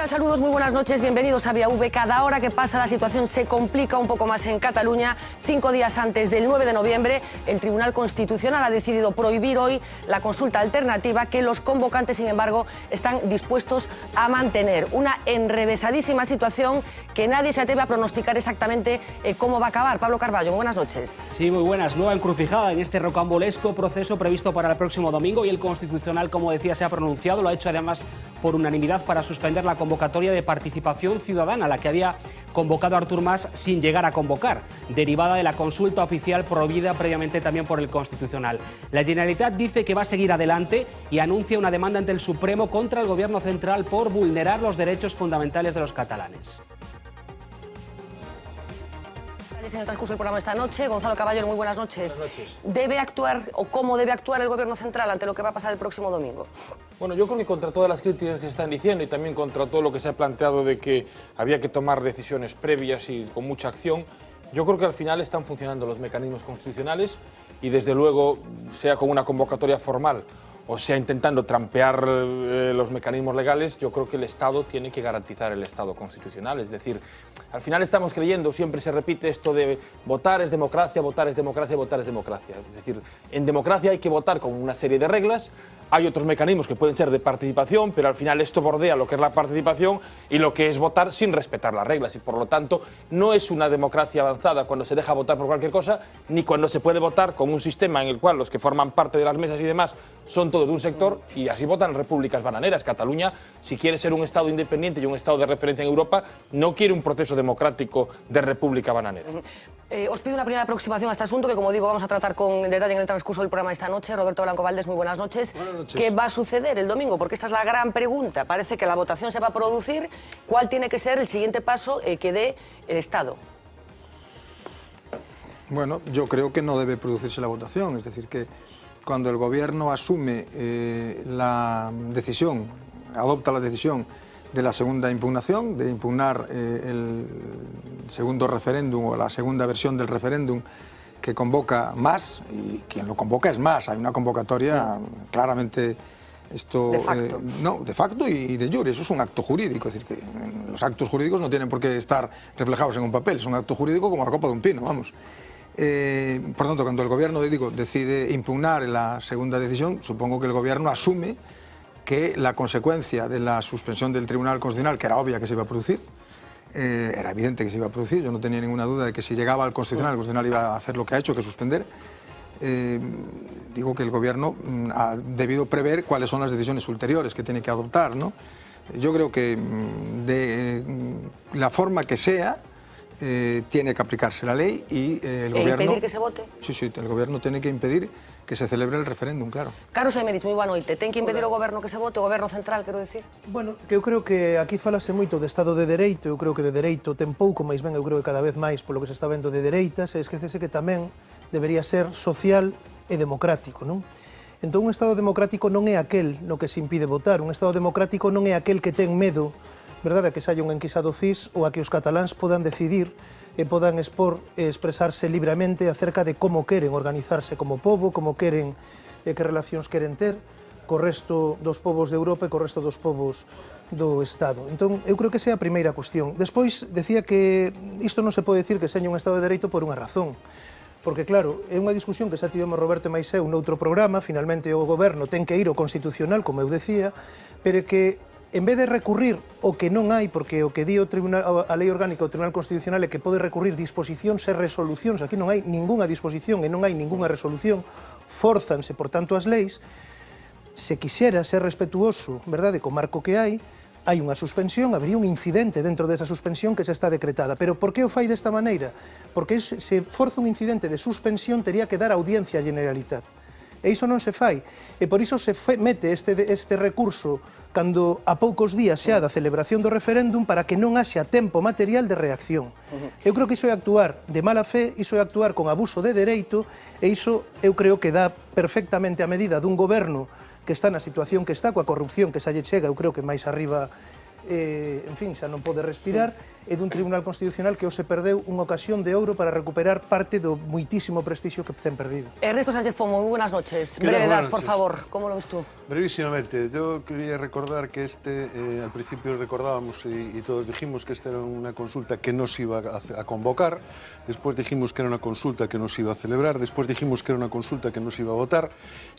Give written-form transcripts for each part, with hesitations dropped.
tal? Saludos, muy buenas noches, bienvenidos a Vía V. Cada hora que pasa la situación se complica un poco más en Cataluña. 5 días antes del 9 de noviembre, el Tribunal Constitucional ha decidido prohibir hoy la consulta alternativa que los convocantes, sin embargo, están dispuestos a mantener. Una enrevesadísima situación que nadie se atreve a pronosticar exactamente cómo va a acabar. Pablo Carballo, muy buenas noches. Sí, muy buenas. Nueva encrucijada en este rocambolesco proceso previsto para el próximo domingo y el Constitucional, como decía, se ha pronunciado. Lo ha hecho además por unanimidad para suspender la convocatoria de participación ciudadana, la que había convocado Artur Mas sin llegar a convocar, derivada de la consulta oficial prohibida previamente también por el Constitucional. La Generalitat dice que va a seguir adelante y anuncia una demanda ante el Supremo contra el Gobierno central por vulnerar los derechos fundamentales de los catalanes. En el transcurso del programa esta noche, Gonzalo Caballero, muy buenas noches. Buenas noches. ¿Debe actuar o cómo debe actuar el Gobierno central ante lo que va a pasar el próximo domingo? Bueno, yo creo que contra todas las críticas que se están diciendo y también contra todo lo que se ha planteado de que había que tomar decisiones previas y con mucha acción, yo creo que al final están funcionando los mecanismos constitucionales y desde luego, sea con una convocatoria formal o sea intentando trampear los mecanismos legales, yo creo que el Estado tiene que garantizar el Estado constitucional. Es decir, al final estamos creyendo, siempre se repite esto de votar es democracia, votar es democracia, votar es democracia. Es decir, en democracia hay que votar con una serie de reglas, hay otros mecanismos que pueden ser de participación, pero al final esto bordea lo que es la participación y lo que es votar sin respetar las reglas. Y por lo tanto, no es una democracia avanzada cuando se deja votar por cualquier cosa, ni cuando se puede votar con un sistema en el cual los que forman parte de las mesas y demás son todos de un sector y así votan repúblicas bananeras. Cataluña, si quiere ser un Estado independiente y un Estado de referencia en Europa, no quiere un proceso democrático de república bananera. Os pido una primera aproximación a este asunto que, como digo, vamos a tratar con detalle en el transcurso del programa esta noche. Roberto Blanco Valdés, muy buenas noches. Buenas noches. ¿Qué va a suceder el domingo? Porque esta es la gran pregunta. Parece que la votación se va a producir. ¿Cuál tiene que ser el siguiente paso que dé el Estado? Bueno, yo creo que no debe producirse la votación. Es decir, que cuando el Gobierno asume la decisión, adopta la decisión de la segunda impugnación, de impugnar el segundo referéndum o la segunda versión del referéndum que convoca Mas, y quien lo convoca es Mas, hay una convocatoria claramente esto... De facto. No, de facto y de jure, eso es un acto jurídico, es decir, que los actos jurídicos no tienen por qué estar reflejados en un papel, es un acto jurídico como la copa de un pino, vamos. Por tanto, cuando el Gobierno, decide impugnar la segunda decisión, supongo que el Gobierno asume que la consecuencia de la suspensión del Tribunal Constitucional, que era obvia que se iba a producir, era evidente que se iba a producir, yo no tenía ninguna duda de que si llegaba al Constitucional, el Constitucional iba a hacer lo que ha hecho, que suspender. Digo que el Gobierno ha debido prever cuáles son las decisiones ulteriores que tiene que adoptar, ¿no? Yo creo que de la forma que sea, tiene que aplicarse la ley y el Gobierno... impedir que se vote? Sí, el Gobierno tiene que impedir que se celebre el referéndum, claro. Carlos Emeris, moi boa noite. Ten que impedir o Goberno que se vote, o Goberno central, quero dicir? Bueno, que eu creo que aquí falase moito de Estado de Dereito, eu creo que de Dereito ten pouco, máis ben eu creo que cada vez máis polo que se está vendo de dereitas, e esquecese que tamén debería ser social e democrático, non? Entón, un Estado democrático non é aquel no que se impide votar, un Estado democrático non é aquel que ten medo, verdade, a que saia un enquisado CIS ou a que os cataláns podan decidir e podan expor e expresarse libremente acerca de como queren organizarse como pobo, como queren e que relacións queren ter co resto dos povos de Europa e co resto dos povos do Estado. Entón, eu creo que esa é a primeira cuestión. Despois, decía que isto non se pode decir que seña un Estado de Dereito por unha razón. Porque, claro, é unha discusión que xa tivemos Roberto e máis eu noutro programa, finalmente o Goberno ten que ir ao Constitucional, como eu decía, pero que en vez de recurrir o que non hai, porque o que di a Lei Orgánica do Tribunal Constitucional é que pode recurrir disposicións e resolucións, aquí non hai ningunha disposición e non hai ningunha resolución, forzanse, por tanto, as leis, se quixera ser respetuoso, verdade, co marco que hai unha suspensión, habría un incidente dentro desa suspensión que se está decretada. Pero por que o fai desta maneira? Porque se forza un incidente de suspensión, tería que dar audiencia á Generalitat. E iso non se fai. E por iso se mete este recurso cando a poucos días xa da celebración do referéndum para que non haxa tempo material de reacción. Eu creo que iso é actuar de mala fe, iso é actuar con abuso de dereito, e iso eu creo que dá perfectamente a medida dun goberno que está na situación que está, coa corrupción que xa lle chega, eu creo que máis arriba en fin, xa non pode respirar, e dun Tribunal Constitucional que o se perdeu unha ocasión de ouro para recuperar parte do muitísimo prestixio que ten perdido. Ernesto Sánchez Pomo, muy buenas noches. Brevedad, por favor, ¿cómo lo ves tú? Brevísimamente, yo quería recordar que al principio recordábamos y todos dijimos que esta era una consulta que no se iba a convocar, después dijimos que era una consulta que no se iba a celebrar, después dijimos que era una consulta que no se iba a votar,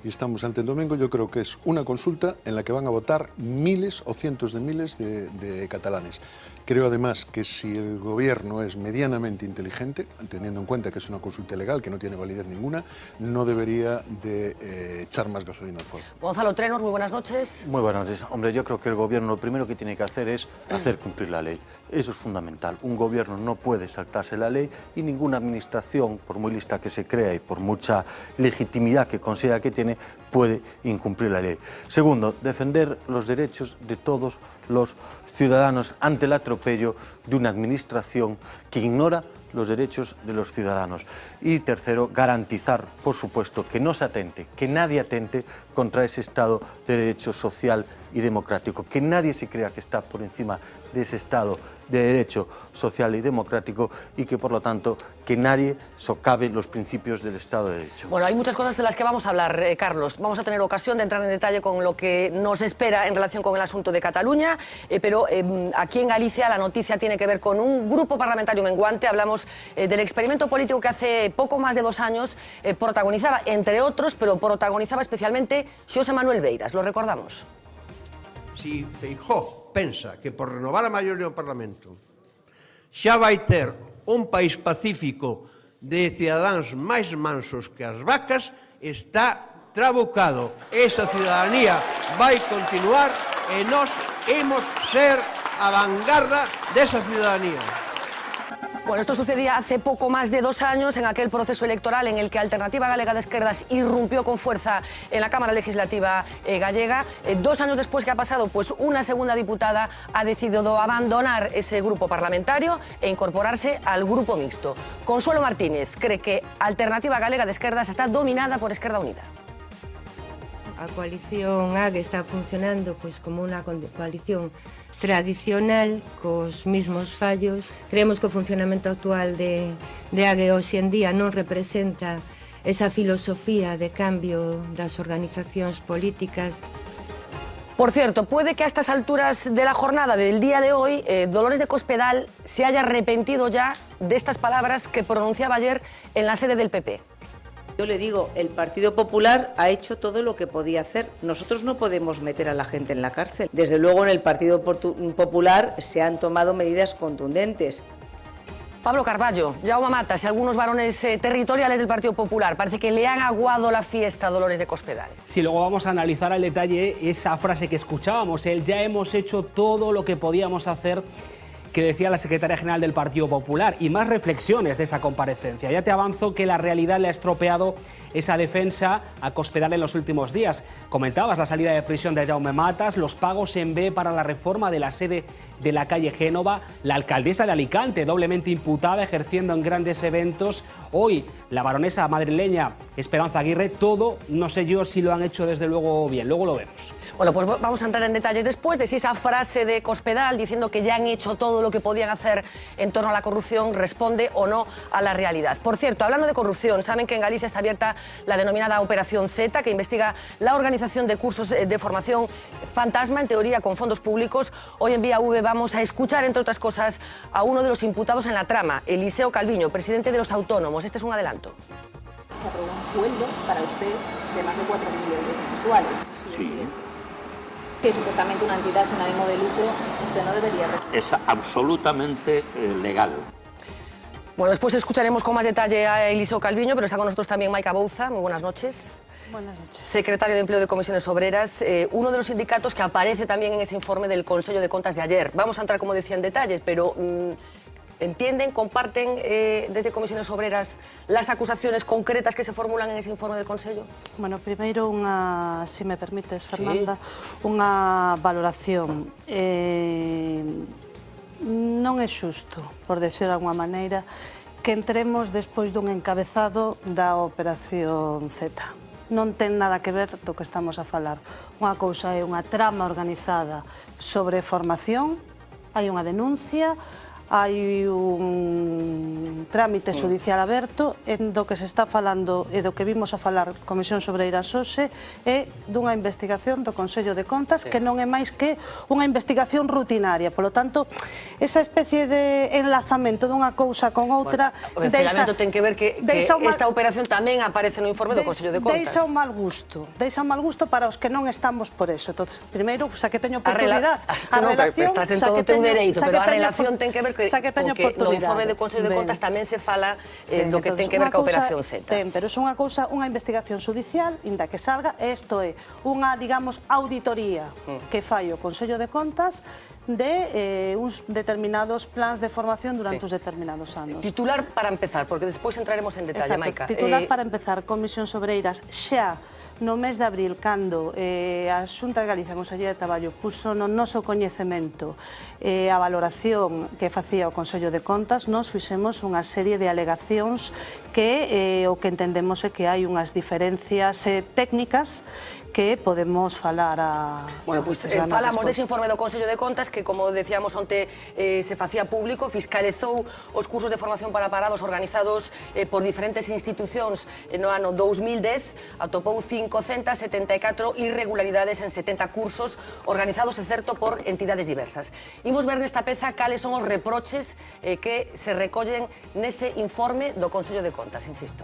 y estamos ante el domingo. Yo creo que es una consulta en la que van a votar miles o cientos de miles de catalanes. Creo además que si el gobierno es medianamente inteligente, teniendo en cuenta que es una consulta ilegal, que no tiene validez ninguna, no debería de echar más gasolina al fuego. Gonzalo Trenor, muy buenas noches. Muy buenas noches. Hombre, yo creo que el gobierno lo primero que tiene que hacer es hacer cumplir la ley. Eso es fundamental. Un gobierno no puede saltarse la ley y ninguna administración, por muy lista que se crea y por mucha legitimidad que considera que tiene, puede incumplir la ley. Segundo, defender los derechos de todos los ciudadanos ante el atropello de una administración que ignora los derechos de los ciudadanos. Y tercero, garantizar, por supuesto, que no se atente, que nadie atente contra ese Estado de Derecho social y democrático, que nadie se crea que está por encima de ese Estado de Derecho social y democrático y que, por lo tanto, que nadie socave los principios del Estado de Derecho. Bueno, hay muchas cosas de las que vamos a hablar, Carlos. Vamos a tener ocasión de entrar en detalle con lo que nos espera en relación con el asunto de Cataluña, pero aquí en Galicia la noticia tiene que ver con un grupo parlamentario menguante. Hablamos del experimento político que hace poco más de 2 años protagonizaba, entre otros, pero protagonizaba especialmente Xosé Manuel Beiras. Lo recordamos. Si Feijóo pensa que por renovar a maioría do Parlamento xa vai ter un país pacífico de cidadáns máis mansos que as vacas, está trabucado. Esa cidadanía vai continuar e nós imos ser a vanguarda desa cidadanía. Bueno, esto sucedía hace poco más de 2 años en aquel proceso electoral en el que Alternativa Galega de Esquerdas irrumpió con fuerza en la Cámara Legislativa gallega. 2 años después que ha pasado, pues una segunda diputada ha decidido abandonar ese grupo parlamentario e incorporarse al grupo mixto. Consuelo Martínez cree que Alternativa Galega de Esquerdas está dominada por Esquerda Unida. A coalición AG está funcionando pues como una coalición tradicional, cos mismos fallos. Creemos que o funcionamento actual de AG hoxe en día non representa esa filosofía de cambio das organizacións políticas. Por cierto, puede que a estas alturas de la jornada del día de hoy, Dolores de Cospedal se haya arrepentido ya de estas palabras que pronunciaba ayer en la sede del PP. Yo le digo, el Partido Popular ha hecho todo lo que podía hacer. Nosotros no podemos meter a la gente en la cárcel. Desde luego, en el Partido Popular se han tomado medidas contundentes. Pablo Carballo, Jaume Matas y algunos varones territoriales del Partido Popular parece que le han aguado la fiesta a Dolores de Cospedal. Sí, luego vamos a analizar al detalle esa frase que escuchábamos, el ya hemos hecho todo lo que podíamos hacer, que decía la secretaria general del Partido Popular, y más reflexiones de esa comparecencia. Ya te avanzo que la realidad le ha estropeado esa defensa a Cospedal en los últimos días. Comentabas la salida de prisión de Jaume Matas, los pagos en B para la reforma de la sede de la calle Génova, la alcaldesa de Alicante, doblemente imputada, ejerciendo en grandes eventos. Hoy, la baronesa madrileña Esperanza Aguirre, todo, no sé yo si lo han hecho desde luego bien, luego lo vemos. Bueno, pues vamos a entrar en detalles después de si esa frase de Cospedal diciendo que ya han hecho todo lo que podían hacer en torno a la corrupción responde o no a la realidad. Por cierto, hablando de corrupción, saben que en Galicia está abierta la denominada Operación Z, que investiga la organización de cursos de formación fantasma, en teoría con fondos públicos. Hoy en Vía V vamos a escuchar, entre otras cosas, a uno de los imputados en la trama, Eliseo Calviño, presidente de los autónomos. Este es un adelanto. Se aprobó un sueldo para usted de más de 4.000 euros mensuales. Sí. Que supuestamente una entidad sin ánimo de lucro usted no debería recibir. Es absolutamente legal. Bueno, después escucharemos con más detalle a Eliseo Calviño, pero está con nosotros también Maica Bouza. Muy buenas noches. Buenas noches. Secretario de Empleo de Comisiones Obreras, uno de los sindicatos que aparece también en ese informe del Consejo de Contas de ayer. Vamos a entrar, como decía, en detalles, pero ¿entienden, comparten desde Comisiones Obreras las acusaciones concretas que se formulan en ese informe del Consejo? Bueno, primeiro, se me permites, Fernanda, unha valoración. Non é xusto, por decir de alguma maneira, que entremos despois dun encabezado da Operación Z. non ten nada que ver do que estamos a falar. Unha cousa é unha trama organizada sobre formación, hai unha denuncia, hai un trámite judicial aberto en do que se está falando e do que vimos a falar Comisión Sobreira hoxe é dunha investigación do Consello de Contas que non é máis que unha investigación rutinaria. Polo tanto, esa especie de enlazamento dunha cousa con outra... O desvelamento ten que ver que esta operación tamén aparece no informe do Consello de Contas. Deixa un mal gusto para os que non estamos por eso. Primeiro, xa que teño oportunidade, a relación... Estás en todo o teu dereito, pero a relación ten que ver porque no informe do Consello de Contas tamén se fala do que ten que ver ca Operación Z. Pero é unha cousa, unha investigación judicial, inda que salga, isto é unha, digamos, auditoría que fai o Consello de Contas de uns determinados plans de formación durante uns determinados anos. Titular para empezar, porque despois entraremos en detalle, Maica. Titular para empezar, Comisión Sobreiras, xa no mes de abril, cando a Xunta de Galicia, a Consellería de Traballo, puso no noso coñecemento a valoración que facía o Consello de Contas, nos fixemos unha serie de alegacións que o que entendemos é que hai unhas diferencias técnicas que podemos falar a... Bueno, pois falamos dese informe do Consello de Contas que, como decíamos onte, se facía público, fiscalizou os cursos de formación para parados organizados por diferentes institucións no ano 2010, atopou 574 irregularidades en 70 cursos organizados, excepto por entidades diversas. Imos ver nesta peza cales son os reproches que se recollen nese informe do Consello de Contas, insisto.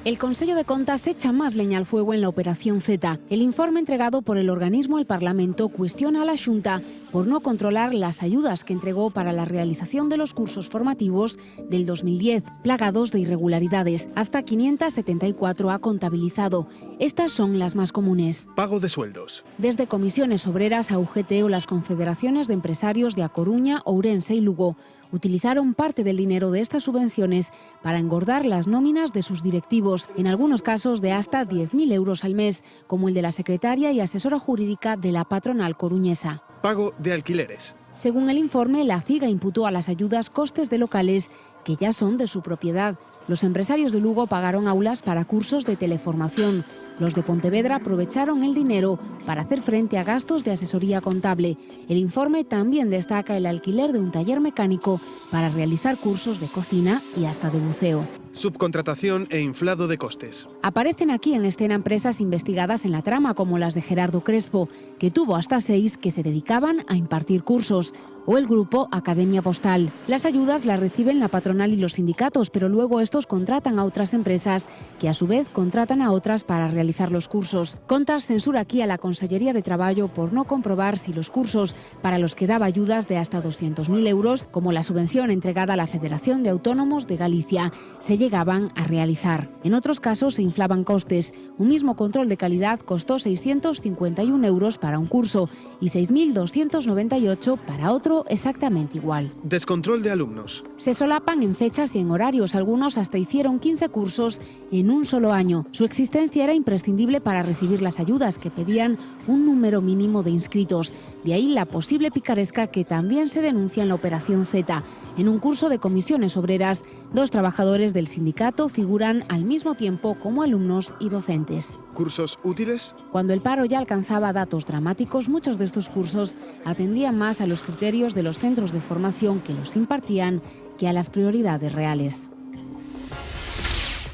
El Consello de Contas echa más leña al fuego en la Operación Z. El informe entregado por el organismo al Parlamento cuestiona a la Xunta por no controlar las ayudas que entregó para la realización de los cursos formativos del 2010, plagados de irregularidades. Hasta 574 ha contabilizado. Estas son las más comunes. Pago de sueldos. Desde comisiones obreras a UGT o las confederaciones de empresarios de A Coruña, Ourense y Lugo utilizaron parte del dinero de estas subvenciones para engordar las nóminas de sus directivos, en algunos casos de hasta 10.000 euros al mes, como el de la secretaria y asesora jurídica de la patronal coruñesa. Pago de alquileres. Según el informe, la CIGA imputó a las ayudas costes de locales que ya son de su propiedad. Los empresarios de Lugo pagaron aulas para cursos de teleformación. Los de Pontevedra aprovecharon el dinero para hacer frente a gastos de asesoría contable. El informe también destaca el alquiler de un taller mecánico para realizar cursos de cocina y hasta de buceo. Subcontratación e inflado de costes. Aparecen aquí en escena empresas investigadas en la trama, como las de Gerardo Crespo, que tuvo hasta 6 que se dedicaban a impartir cursos, o el grupo Academia Postal. Las ayudas las reciben la patronal y los sindicatos, pero luego estos contratan a otras empresas que a su vez contratan a otras para realizar los cursos. Contas censura aquí a la Consellería de Traballo por no comprobar si los cursos para los que daba ayudas de hasta 200.000 euros, como la subvención entregada a la Federación de Autónomos de Galicia, se llegaban a realizar. En otros casos se inflaban costes. Un mismo control de calidad costó 651 euros para un curso y 6.298 para otro exactamente igual. Descontrol de alumnos. Se solapan en fechas y en horarios. Algunos hasta hicieron 15 cursos en un solo año. Su existencia era imprescindible para recibir las ayudas, que pedían un número mínimo de inscritos. De ahí la posible picaresca que también se denuncia en la Operación Z. En un curso de comisiones obreras, 2 trabajadores del sindicato figuran al mismo tiempo como alumnos y docentes. ¿Cursos útiles? Cuando el paro ya alcanzaba datos dramáticos, muchos de estos cursos atendían más a los criterios de los centros de formación que los impartían que a las prioridades reales.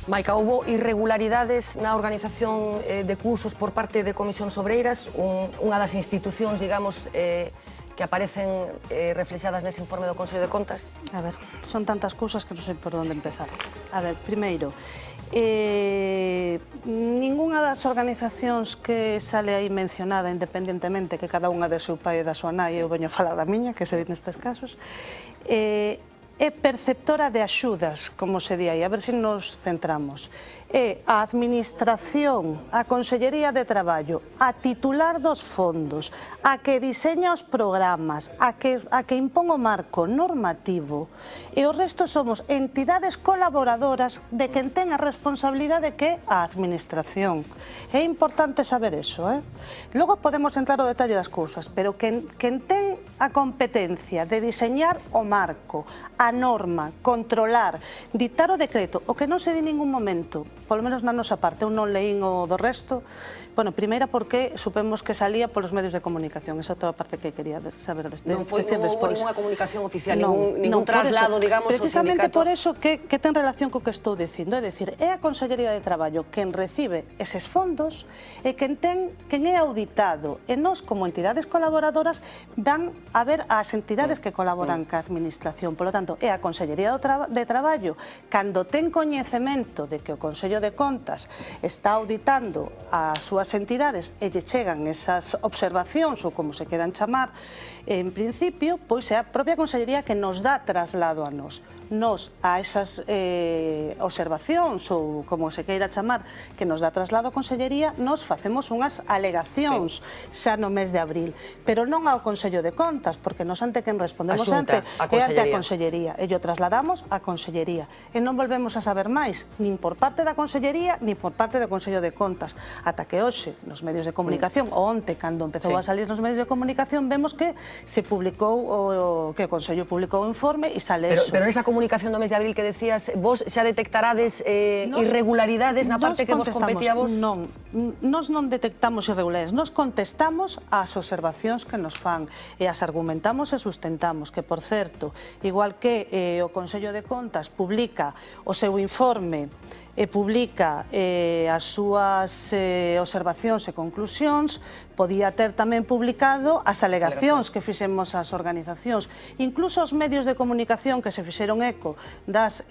Maica, hubo irregularidades na organización de cursos por parte de Comisións Obreiras, unha das institucións, digamos, que aparecen reflexadas nese informe do Consello de Contas? A ver, son tantas cousas que non sei por onde empezar. A ver, primeiro, ningunha das organizacións que sale aí mencionada, independentemente que cada unha de seu pai e da súa nai, eu veño a falar da miña, que se di nestes casos, é perceptora de axudas, como se di aí, a ver se nos centramos. É a Administración, a Consellería de Traballo, a titular dos fondos, a que diseña os programas, a que impón o marco normativo, e o resto somos entidades colaboradoras de quen ten a responsabilidade que é a Administración. É importante saber eso, Logo podemos entrar ao detalle das cousas, pero quen ten a competencia de diseñar o marco, a norma, controlar, dictar o decreto, o que non se di en ningún momento, polo menos na nosa parte, eu non leín o do resto, bueno, primeira porque supemos que salía polos medios de comunicación, esa é outra parte que quería saber despois. Non houve ninguna comunicación oficial, ningún traslado, digamos, precisamente por eso que ten relación co que estou dicindo, é dicir, é a Consellería de Traballo quen recibe eses fondos e quen é auditado, e nós como entidades colaboradoras van a ver as entidades que colaboran ca administración, polo tanto, é a Consellería de Traballo cando ten coñecemento de que o Consello de Contas está auditando as súas entidades e lle chegan esas observacións ou como se queran chamar, en principio, pois é a propia Consellería que nos dá traslado a nós. Nos, a esas observacións ou como se queira chamar, que nos dá traslado a Consellería, nos facemos unhas alegacións xa no mes de abril, pero non ao Consello de Contas, porque nos ante quen respondemos ante a Consellería, e o trasladamos a Consellería, e non volvemos a saber máis, nin por parte da Consellería, nin por parte do Consello de Contas, ata que hoxe nos medios de comunicación, ou onte, cando empezou a salir nos medios de comunicación, vemos que se publicou, que o Consello publicou o informe e sale eso. Pero nesa comunicación do mes de abril que decías, vos xa detectarades irregularidades na parte que vos competía vos? Non, nós non detectamos irregularidades, nós contestamos ás observacións que nos fan e as argumentamos e sustentamos, que, por certo, igual que o Consello de Contas publica o seu informe e publica as súas observacións e conclusións, podía ter tamén publicado as alegacións que fixemos as organizacións, incluso os medios de comunicación que se fixeron eco das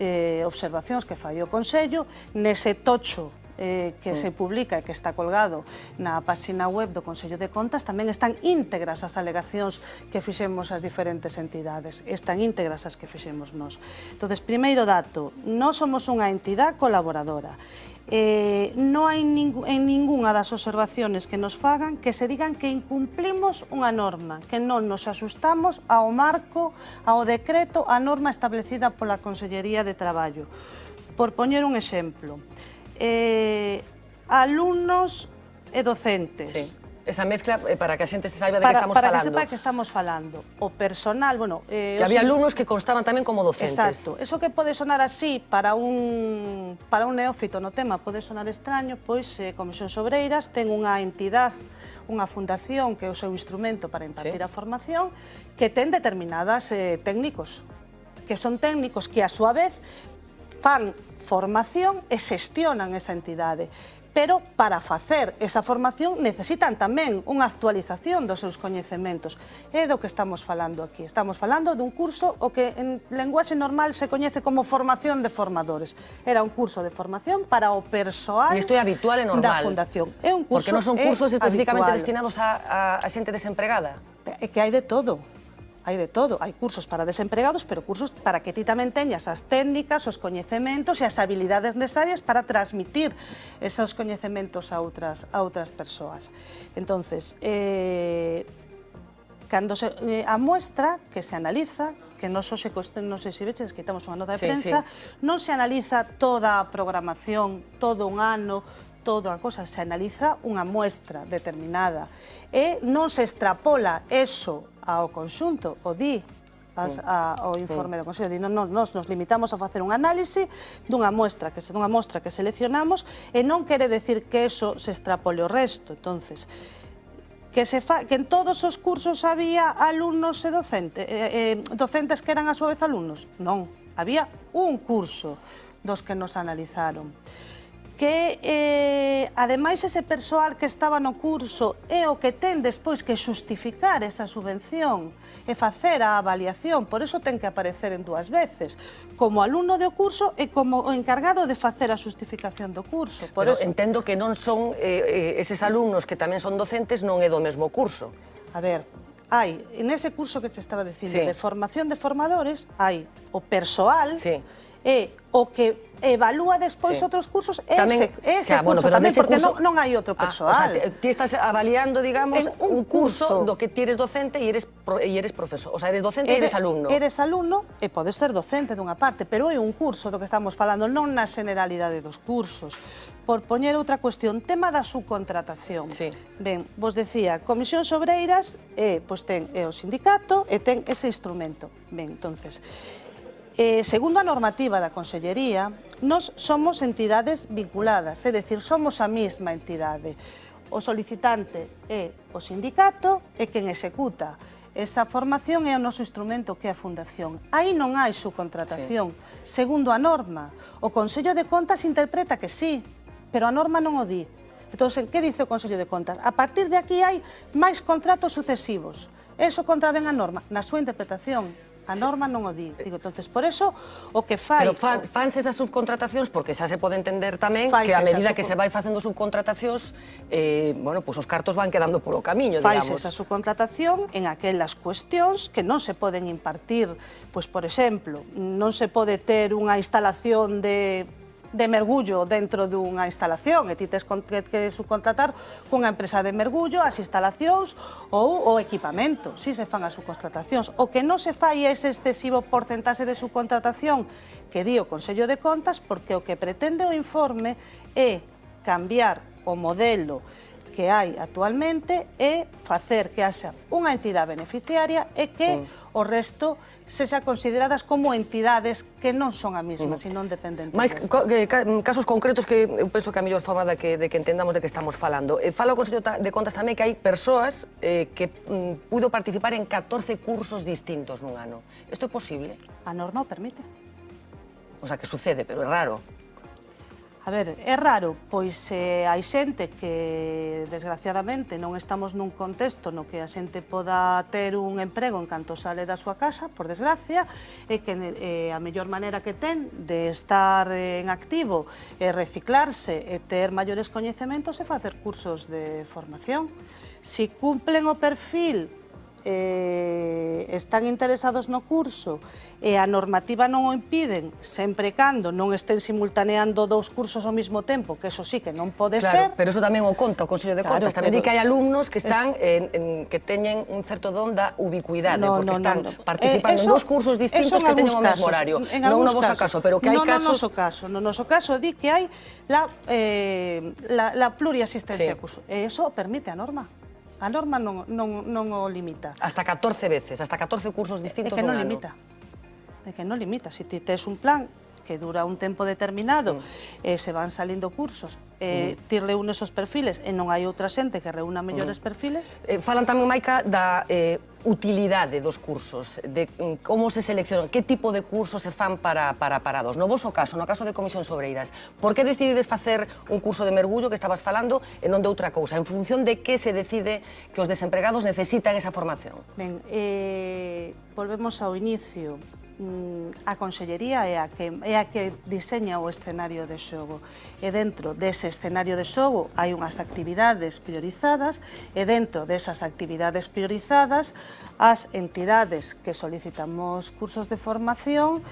observacións que fai o Consello, nese tocho que se publica e que está colgado na página web do Consello de Contas, tamén están íntegras as alegacións que fixemos as diferentes entidades, están íntegras as que fixemos nós. Entón, primeiro dato, nós somos unha entidade colaboradora. Non hai en ningunha das observaciones que nos fagan que se digan que incumplimos unha norma, que non nos asustamos ao marco, ao decreto, a norma establecida pola Consellería de Traballo. Por poñer un exemplo, alumnos e docentes. Sí. Esa mezcla para que a xente se saiba de que estamos falando. Para que sepa de que estamos falando. O personal, bueno... que había alumnos que constaban tamén como docentes. Exacto. Eso que pode sonar así para un neófito no tema pode sonar extraño, pois Comisións Obreiras ten unha entidade, unha fundación que é o seu instrumento para impartir a formación, que ten determinadas técnicos, que son técnicos que a súa vez fan formación e xestionan esa entidade. Pero para facer esa formación necesitan tamén unha actualización dos seus coñecementos. É do que estamos falando aquí. Estamos falando dun curso o que en lenguaxe normal se coñece como formación de formadores. Era un curso de formación para o persoal da fundación. É un curso porque non son cursos especificamente destinados a xente desempregada. É que hai de todo. Hai de todo, hai cursos para desempregados, pero cursos para que ti tamén teñas as técnicas, os coñecementos e as habilidades necesarias para transmitir esos coñecementos a outras persoas. Entonces, cando a muestra que se analiza, que non sei se veches, quitamos unha nota de prensa, non se analiza toda a programación, todo un ano, toda a cosa, se analiza unha muestra determinada e non se extrapola eso ao conxunto, o di ao informe do Consello. Nos nos limitamos a facer un análise dunha mostra que seleccionamos e non quere decir que eso se extrapole o resto. Entonces, que en todos os cursos había alumnos e docentes que eran a súa vez alumnos? Non, había un curso dos que nos analizaron. Que, ademais, ese persoal que estaba no curso é o que ten despois que xustificar esa subvención e facer a avaliación, por eso ten que aparecer en dúas veces, como alumno do curso e como o encargado de facer a xustificación do curso. Pero entendo que non son eses alumnos que tamén son docentes, non é do mesmo curso. A ver, hai, en ese curso que che estaba dicindo de formación de formadores, hai o persoal o que evalúa despois outros cursos Tamén, ese bueno, curso pero tamén, nese porque curso- non hai outro persoal. O sea, ti estás avaliando, digamos, En un un curso curso. do que ti eres docente e eres profesor. O sea, eres docente e eres alumno. Eres alumno e podes ser docente dunha parte, pero é un curso do que estamos falando, non na generalidade dos cursos. Por poñer outra cuestión, tema da subcontratación. Sí. Ben, vos decía, Comisións Obreiras pois ten o sindicato e ten ese instrumento. Ben, entonces, segundo a normativa da Consellería, nós somos entidades vinculadas, é dicir, somos a mesma entidade. O solicitante é o sindicato e quen executa esa formación é o noso instrumento que é a Fundación. Aí non hai subcontratación. Segundo a norma, o Consello de Contas interpreta que sí, pero a norma non o di. Entón, que dice o Consello de Contas? A partir de aquí hai máis contratos sucesivos. Eso contravén a norma, na súa interpretación. A norma non o di. Digo, entonces, por eso, o que fai... Pero fanse esas subcontratacións, porque xa se pode entender tamén Faise que a esa medida que se vai facendo subcontratacións, bueno, pues os cartos van quedando polo camiño, Faise digamos. esa subcontratación en aquelas cuestións que non se poden impartir. Pois, por exemplo, non se pode ter unha instalación de mergullo dentro dunha instalación e ti tes que subcontratar cunha empresa de mergullo as instalacións ou o equipamento, si se fan as subcontratacións. O que non se fai é ese excesivo porcentaxe de subcontratación que di o Consello de Contas, porque o que pretende o informe é cambiar o modelo que hai actualmente e facer que haxa unha entidade beneficiaria e que o resto sexa consideradas como entidades que non son a mesma, senón dependentes. Mais casos concretos que eu penso que a mellor forma de que entendamos de que estamos falando. Fala o Consello de Contas tamén que hai persoas que puido participar en 14 cursos distintos nun ano. Isto é posible? A norma o permite. O sea, que sucede, pero é raro. A ver, é raro, pois hai xente que, desgraciadamente, non estamos nun contexto no que a xente poda ter un emprego en canto sale da súa casa, por desgracia, e que a mellor maneira que ten de estar en activo e reciclarse e ter maiores coñecementos é facer cursos de formación. Si cumplen o perfil, están interesados no curso e a normativa non o impiden, sempre e cando non estén simultaneando dous cursos ao mesmo tempo, que eso sí que non pode ser. Pero eso tamén o conta o Consello de Contas. Tamén di que hai alumnos que están que teñen un certo don da ubicuidade, porque están participando en dos cursos distintos que teñen o mesmo horario. Non no vosso caso, pero que hai casos... No noso caso di que hai la pluriasistencia ao curso. E eso permite a norma. A norma non o limita. Hasta 14 veces, hasta 14 cursos distintos nun ano. É que non limita. Se ti tes un plan que dura un tempo determinado, se van salindo cursos, ti reúnes os perfiles e non hai outra xente que reúna mellores perfiles. Falan tamén, Maica, da utilidade dos cursos, de como se seleccionan, que tipo de cursos se fan para parados. No voso caso, no caso de Comisións Obreiras, por que decidides facer un curso de mergullo que estabas falando e non de outra cousa? En función de que se decide que os desempregados necesitan esa formación? Ben, volvemos ao inicio. A Consellería é a que diseña o escenario de xogo e dentro dese escenario de xogo hai unhas actividades priorizadas e dentro desas actividades priorizadas as entidades que solicitamos cursos de formación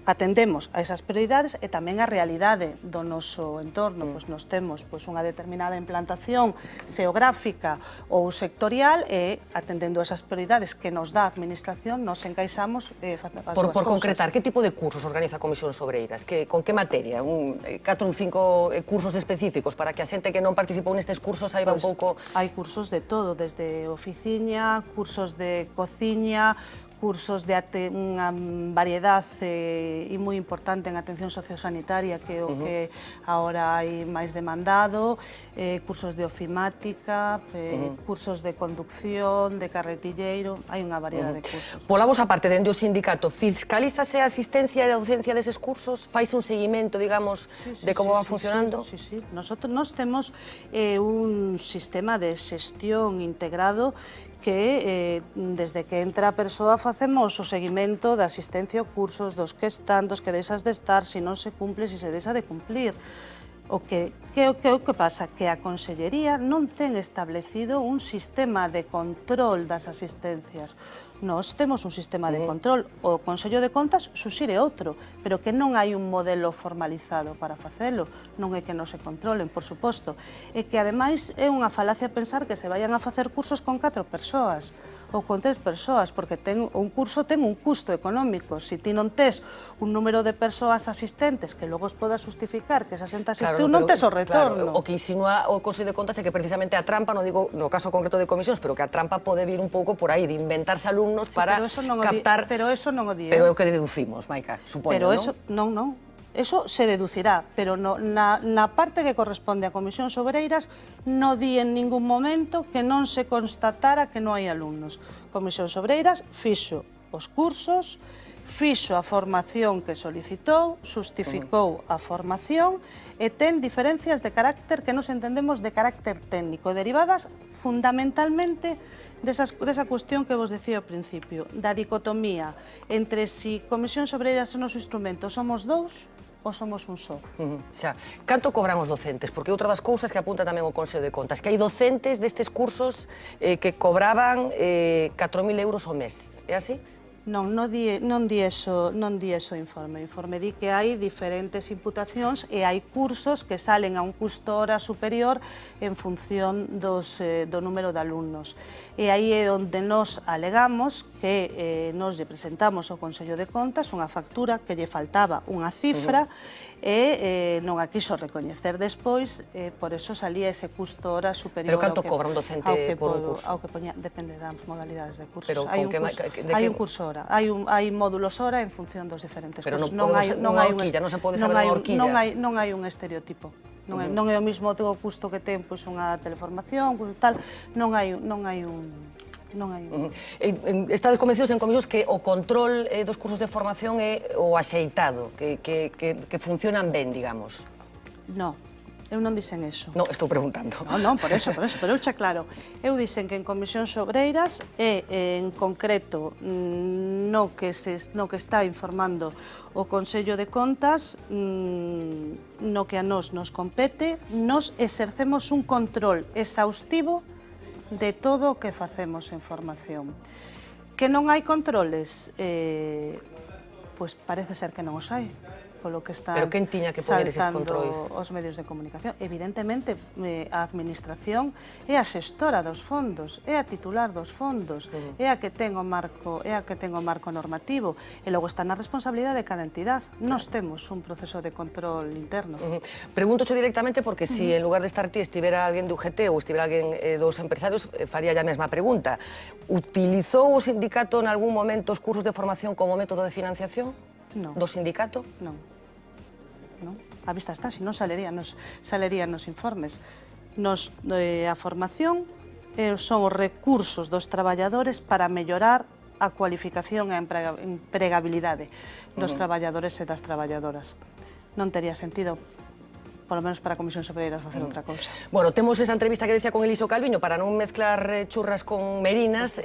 atendemos a esas prioridades e tamén a realidade do noso entorno. Pois nos temos unha determinada implantación xeográfica ou sectorial e atendendo a esas prioridades que nos dá a Administración nos encaixamos as súas cousas. Por concretar, que tipo de cursos organiza Comisións Obreiras? Con que materia? 4 ou 5 cursos específicos para que a xente que non participou nestes cursos saiba un pouco... Hai cursos de todo, desde oficiña, cursos de cociña, cursos de unha variedade e moi importante en atención sociosanitaria, que é o que agora hai máis demandado, cursos de ofimática, cursos de conducción, de carretilleiro, hai unha variedade de cursos. Pola vosa parte, dende o sindicato, fiscalízase a asistencia e a docencia deses cursos? Faise un seguimento, digamos, de como van funcionando? Sí. Nós temos un sistema de xestión integrado que desde que entra a persoa facemos o seguimento da asistencia ao cursos, dos que están, dos que deixas de estar, se non se cumple, se se deixa de cumplir. O que pasa? Que a Consellería non ten establecido un sistema de control das asistencias. Nós temos un sistema de control, o Consello de Contas suxire outro, pero que non hai un modelo formalizado para facelo, non é que non se controlen, por suposto, e que ademais é unha falacia pensar que se vayan a facer cursos con 4 persoas ou con 3 persoas, porque un curso ten un custo económico. Se ti non tes un número de persoas asistentes que logo os podas justificar que esa xente asistiu, non tes o retorno. Claro, o que insinúa o Consello de Contas é que precisamente a trampa, non digo no caso concreto de comisións, pero que a trampa pode vir un pouco por aí, de inventarse alumnos para captar... Pero eso non o di. Pero é o que deducimos, Maica, supoño, non? Pero eso, non. Eso se deducirá, pero na parte que corresponde a Comisións Obreiras non di en ningún momento que non se constatara que non hai alumnos. Comisións Obreiras fixo os cursos, fixo a formación que solicitou, justificou a formación e ten diferencias de carácter que nos entendemos de carácter técnico, derivadas fundamentalmente desa cuestión que vos decía ao principio, da dicotomía entre si Comisións Obreiras son os instrumentos, somos dous ou somos un só. Xa, canto cobran os docentes? Porque outra das cousas que apunta tamén o Consello de Contas, que hai docentes destes cursos que cobraban 4.000 euros ao mes, é así? Non di eso o informe. O informe di que hai diferentes imputacións e hai cursos que salen a un custo hora superior en función do número de alumnos. E aí é onde nos alegamos que nos lle presentamos ao Consello de Contas unha factura que lle faltaba unha cifra e non a quiso recoñecer despois, por eso salía ese custo hora superior. Pero canto cobra un docente por un curso? Ao que poña, depende das modalidades de cursos. Pero hai un curso hora, hai módulos hora en función dos diferentes cursos. Non hai un estereotipo. Non é o mismo o custo que ten unha teleformación, tal, non hai un... Estades convencidos en comisións que o control dos cursos de formación é o axeitado, que funcionan ben, digamos? Non, eu non dixen eso. Non, estou preguntando. Non, por eso, pero eu xa claro. Eu dixen que en comisións obreiras e en concreto no que está informando o Consello de Contas, no que a nos compete, nos exercemos un control exhaustivo de todo o que facemos en formación. Que non hai controles? Pois parece ser que non os hai, polo que están saltando os medios de comunicación. Evidentemente, a administración é a xestora dos fondos, é a titular dos fondos, é a que ten o marco normativo, e logo está na responsabilidade de cada entidade. Nós temos un proceso de control interno. Pregunto directamente porque se en lugar de estar ti estivera alguén de UGT ou estivera alguén dos empresarios, faría a mesma pregunta. Utilizou o sindicato en algún momento os cursos de formación como método de financiación? Non. Do sindicato? Non. A vista está, se non salerían nos informes. A formación son os recursos dos traballadores para mellorar a cualificación e a empregabilidade dos traballadores e das traballadoras. Non tería sentido, polo menos para a Comisión Obreiras, facer outra cousa. Bueno, temos esa entrevista que decía con Eliso Calviño para non mezclar churras con merinas.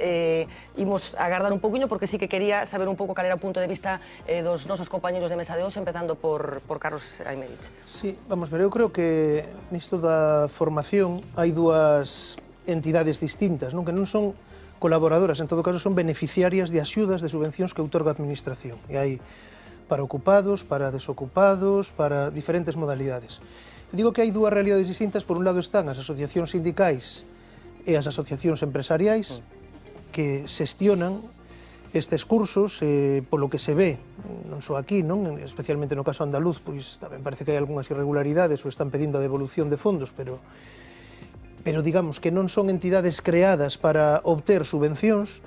Imos agardar un poquinho porque sí que quería saber un pouco cal era o punto de vista dos nosos compañeros de mesa de hoxe, empezando por Carlos Aymerich. Sí, vamos ver, eu creo que nisto da formación hai dúas entidades distintas, que non son colaboradoras, en todo caso son beneficiarias de axudas de subvencións que outorga a administración. E hai para ocupados, para desocupados, para diferentes modalidades. Digo que hai dúas realidades distintas. Por un lado están as asociacións sindicais e as asociacións empresariais que xestionan estes cursos, polo que se ve, non só aquí, especialmente no caso andaluz, pois tamén parece que hai algunhas irregularidades ou están pedindo a devolución de fondos, pero digamos que non son entidades creadas para obter subvencións.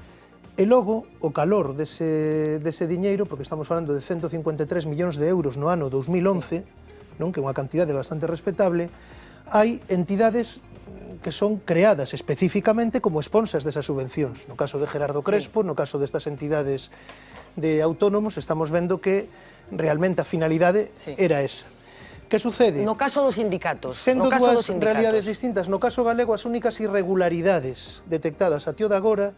E logo, o calor dese diñeiro, porque estamos falando de 153 millóns de euros no ano 2011, que é unha cantidade bastante respetable, hai entidades que son creadas especificamente como esponsas desas subvencións. No caso de Gerardo Crespo, no caso destas entidades de autónomos, estamos vendo que realmente a finalidade era esa. Que sucede? No caso dos sindicatos. Sendo dúas realidades distintas, no caso galego, as únicas irregularidades detectadas a tío de agora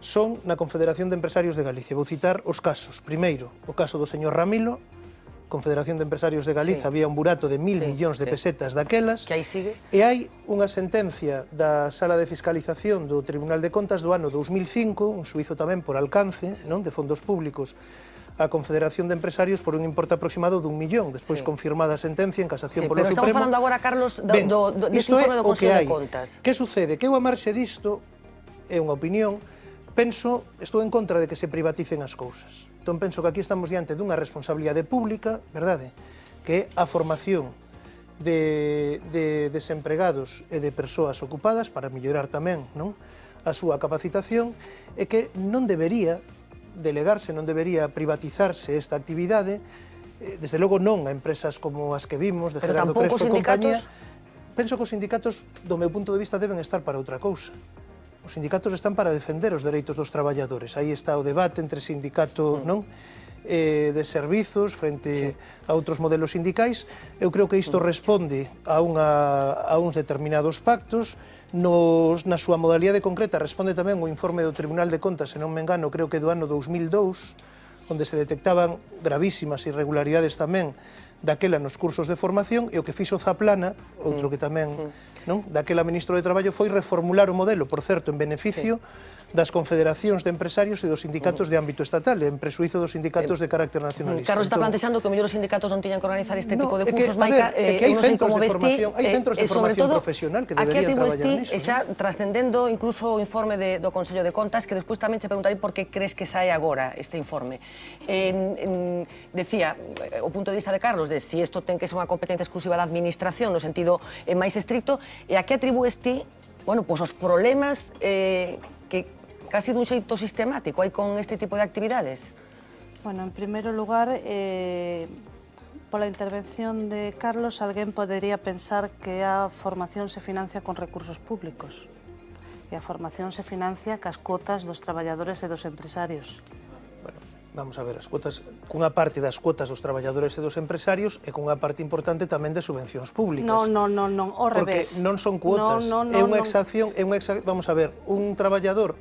son na Confederación de Empresarios de Galicia. Vou citar os casos. Primeiro, o caso do señor Ramilo, Confederación de Empresarios de Galiza, había un burato de 1.000 millóns de pesetas daquelas, que aí sigue, e hai unha sentencia da Sala de Fiscalización do Tribunal de Contas do ano 2005, un suizo tamén por alcance, non, de fondos públicos, a Confederación de Empresarios por un importe aproximado de 1 millón, despois confirmada a sentencia en casación polo pero Supremo. estamos falando agora, Carlos, deste Isto informe do Consello de hai. Contas. Que sucede? Que eu a marxe disto, é unha opinión, estou en contra de que se privaticen as cousas. Entón penso que aquí estamos diante dunha responsabilidade pública, verdade, que é a formación de desempregados e de persoas ocupadas para mellorar tamén, non, a súa capacitación, e que non debería delegarse, non debería privatizarse esta actividade, desde logo non a empresas como as que vimos, de Gerardo Crespo e compañía. Penso que os sindicatos, do meu punto de vista, deben estar para outra cousa. Os sindicatos están para defender os dereitos dos traballadores. Aí está o debate entre sindicato de servizos frente a outros modelos sindicais. Eu creo que isto responde a uns determinados pactos. Na súa modalidade concreta responde tamén o informe do Tribunal de Contas, se non me engano, creo que do ano 2002, onde se detectaban gravísimas irregularidades tamén daquela nos cursos de formación, e o que fixo Zaplana, outro que tamén, non, daquela ministro de Traballo, foi reformular o modelo, por certo, en beneficio das confederacións de empresarios e dos sindicatos de ámbito estatal, en presuizo dos sindicatos de carácter nacionalista. Carlos está plantexando que o mellor os sindicatos non tiñan que organizar este tipo de cursos, Maica, eu non sei como vesti, hai centros de formación profesional que deberían traballar niso. E xa trascendendo incluso o informe do Consello de Contas, que despois tamén che preguntarei por que crees que sae agora este informe. Decía, o punto de vista de Carlos, de si isto ten que ser unha competencia exclusiva da administración no sentido máis estricto, e a que atribúes ti, bueno, pois os problemas que casi dun xeito sistemático hai con este tipo de actividades? Bueno, en primeiro lugar, pola intervención de Carlos, alguén podería pensar que a formación se financia con recursos públicos e a formación se financia cas cuotas dos traballadores e dos empresarios. Vamos a ver, as cuotas, cunha parte das cuotas dos traballadores e dos empresarios e cunha parte importante tamén de subvencións públicas. Non, ao revés. Porque non son cuotas, é unha exacción, vamos a ver, un traballador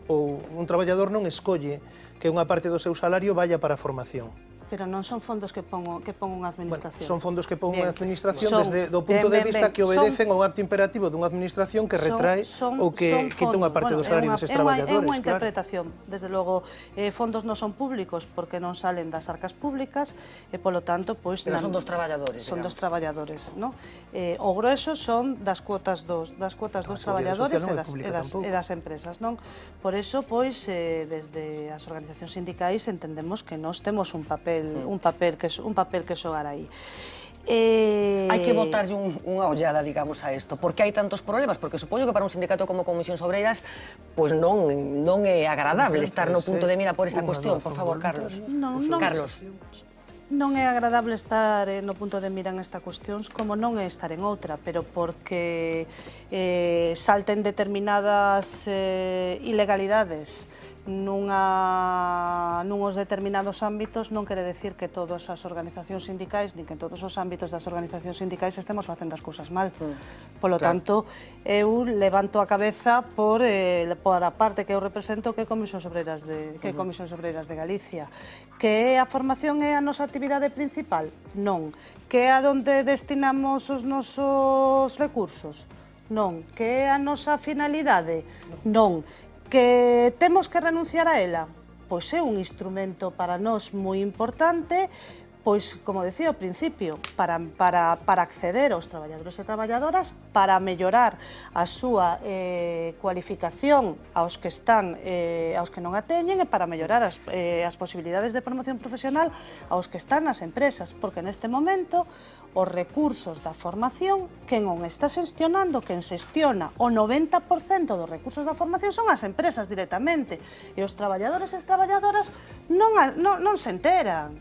non escolle que unha parte do seu salario vaya para a formación. Pero non son fondos que pon unha administración. Son fondos que pon unha administración desde o punto de vista que obedecen ao acto imperativo dunha administración que retrae ou que quita unha parte do salario deses traballadores. É unha interpretación. Desde logo, fondos non son públicos porque non salen das arcas públicas e, polo tanto, pois... Pero son dos traballadores, son dos traballadores, non? O grueso son das cuotas dos traballadores e das empresas, non? Por eso, pois, desde as organizacións sindicais entendemos que nós temos un papel que xogar aí. Hai que botarlle unha ollada, digamos, a isto. Por que hai tantos problemas? Porque supoño que para un sindicato como Comisións Obreiras pois non é agradable estar no punto de mira por esta cuestión. Por favor, Carlos. Carlos. Non é agradable estar no punto de mira en esta cuestión, como non é estar en outra, pero porque salten determinadas ilegalidades nuns determinados ámbitos non quere decir que todas as organizacións sindicais nin que todos os ámbitos das organizacións sindicais estemos facendo as cousas mal. Polo tanto, eu levanto a cabeza por a parte que eu represento, que é Comisións Obreiras de Galicia. Que a formación é a nosa actividade principal? Non. Que é a onde destinamos os nosos recursos? Non. Que é a nosa finalidade? Non. Que temos que renunciar a ela? Pois é un instrumento para nós moi importante, pois, como decía ao principio, para acceder aos traballadores e traballadoras, para mellorar a súa cualificación aos que non a teñen e para mellorar as posibilidades de promoción profesional aos que están nas empresas, porque neste momento os recursos da formación, quen non está xestionando, quen xestiona o 90% dos recursos da formación son as empresas directamente, e os traballadores e as traballadoras non se enteran,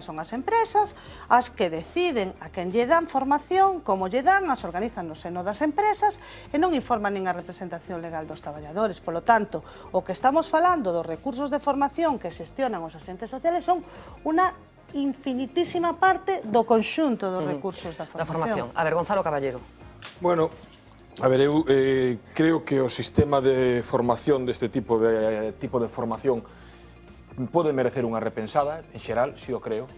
son as empresas as que deciden a quen lle dan formación, como lle dan, as organizan no seno das empresas e non informan nin a representación legal dos traballadores. Polo tanto, o que estamos falando dos recursos de formación que xestionan os agentes sociales son unha infinitísima parte do conxunto dos recursos da formación. A ver, Gonzalo Caballero. Bueno, a ver, eu creo que o sistema de formación deste tipo de formación pode merecer unha repensada, en xeral, si o creo.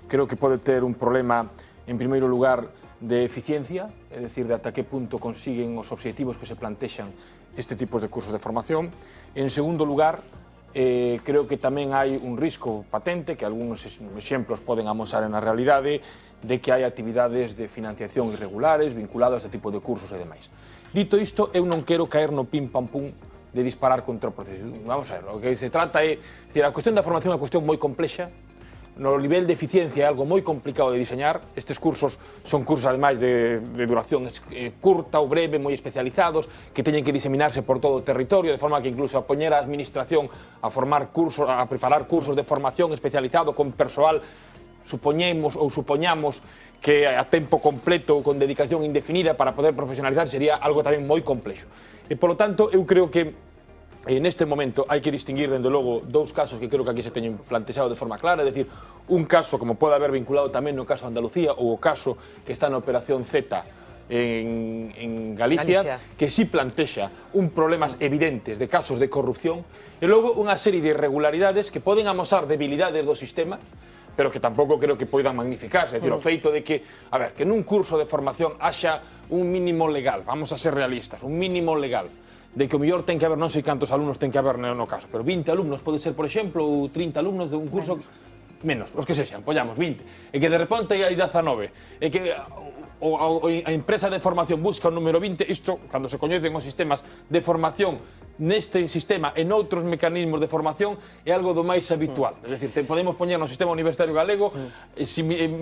creo que pode ter un problema, en primeiro lugar, de eficiencia, é dicir, de ata que punto consiguen os obxectivos que se plantexan este tipo de cursos de formación. En segundo lugar, creo que tamén hai un risco patente, que algúns exemplos poden amosar na realidade, de que hai actividades de financiación irregulares vinculadas a este tipo de cursos e demais. Dito isto, eu non quero caer no pim-pam-pum de disparar contra o proceso. Vamos a ver, o que se trata é... A cuestión da formación é unha cuestión moi complexa, no nivel de eficiencia é algo moi complicado de diseñar. Estes cursos son cursos, ademais, de duración curta ou breve, moi especializados, que teñen que diseminarse por todo o territorio, de forma que incluso a poñer a administración a formar cursos, a preparar cursos de formación especializado con persoal, supoñamos que a tempo completo ou con dedicación indefinida para poder profesionalizar sería algo tamén moi complexo. E, polo tanto, eu creo que neste momento hai que distinguir, dende logo, dous casos que creo que aquí se teñen plantexado de forma clara, é dicir, un caso como pode haber vinculado tamén no caso de Andalucía ou o caso que está na Operación Z en Galicia, que sí plantexa un problemas evidentes de casos de corrupción e logo unha serie de irregularidades que poden amosar debilidades do sistema, pero que tampouco creo que poidan magnificarse. É dicir, o feito de que, a ver, que nun curso de formación haxa un mínimo legal, vamos a ser realistas, un mínimo legal, de que o mellor ten que haber, non sei cantos alumnos ten que haber no caso, pero 20 alumnos pode ser, por exemplo, ou 30 alumnos de un curso menos, os que sexan, poñamos 20, e que de repente hai 19, e que a empresa de formación busca o número 20, isto, cando se coñecen os sistemas de formación neste sistema e noutros mecanismos de formación, é algo do máis habitual. É dicir, podemos poñer no sistema universitario galego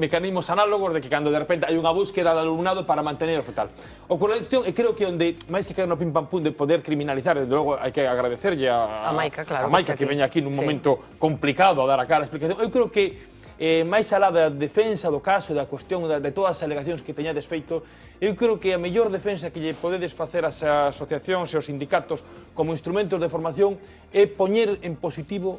mecanismos análogos de que cando de repente hai unha búsqueda de alumnado para mantener o tal. O cuestión, e creo que onde, máis que caer no pim-pam-pum de poder criminalizar, desde logo hai que agradecerlle a Maica, claro, a Maica que veña aquí nun momento complicado a dar a cara a explicación. Eu creo que máis alá da defensa do caso, da cuestión de todas as alegacións que teñades feito, eu creo que a mellor defensa que lle podedes facer ás asociacións e aos sindicatos como instrumentos de formación é poñer en positivo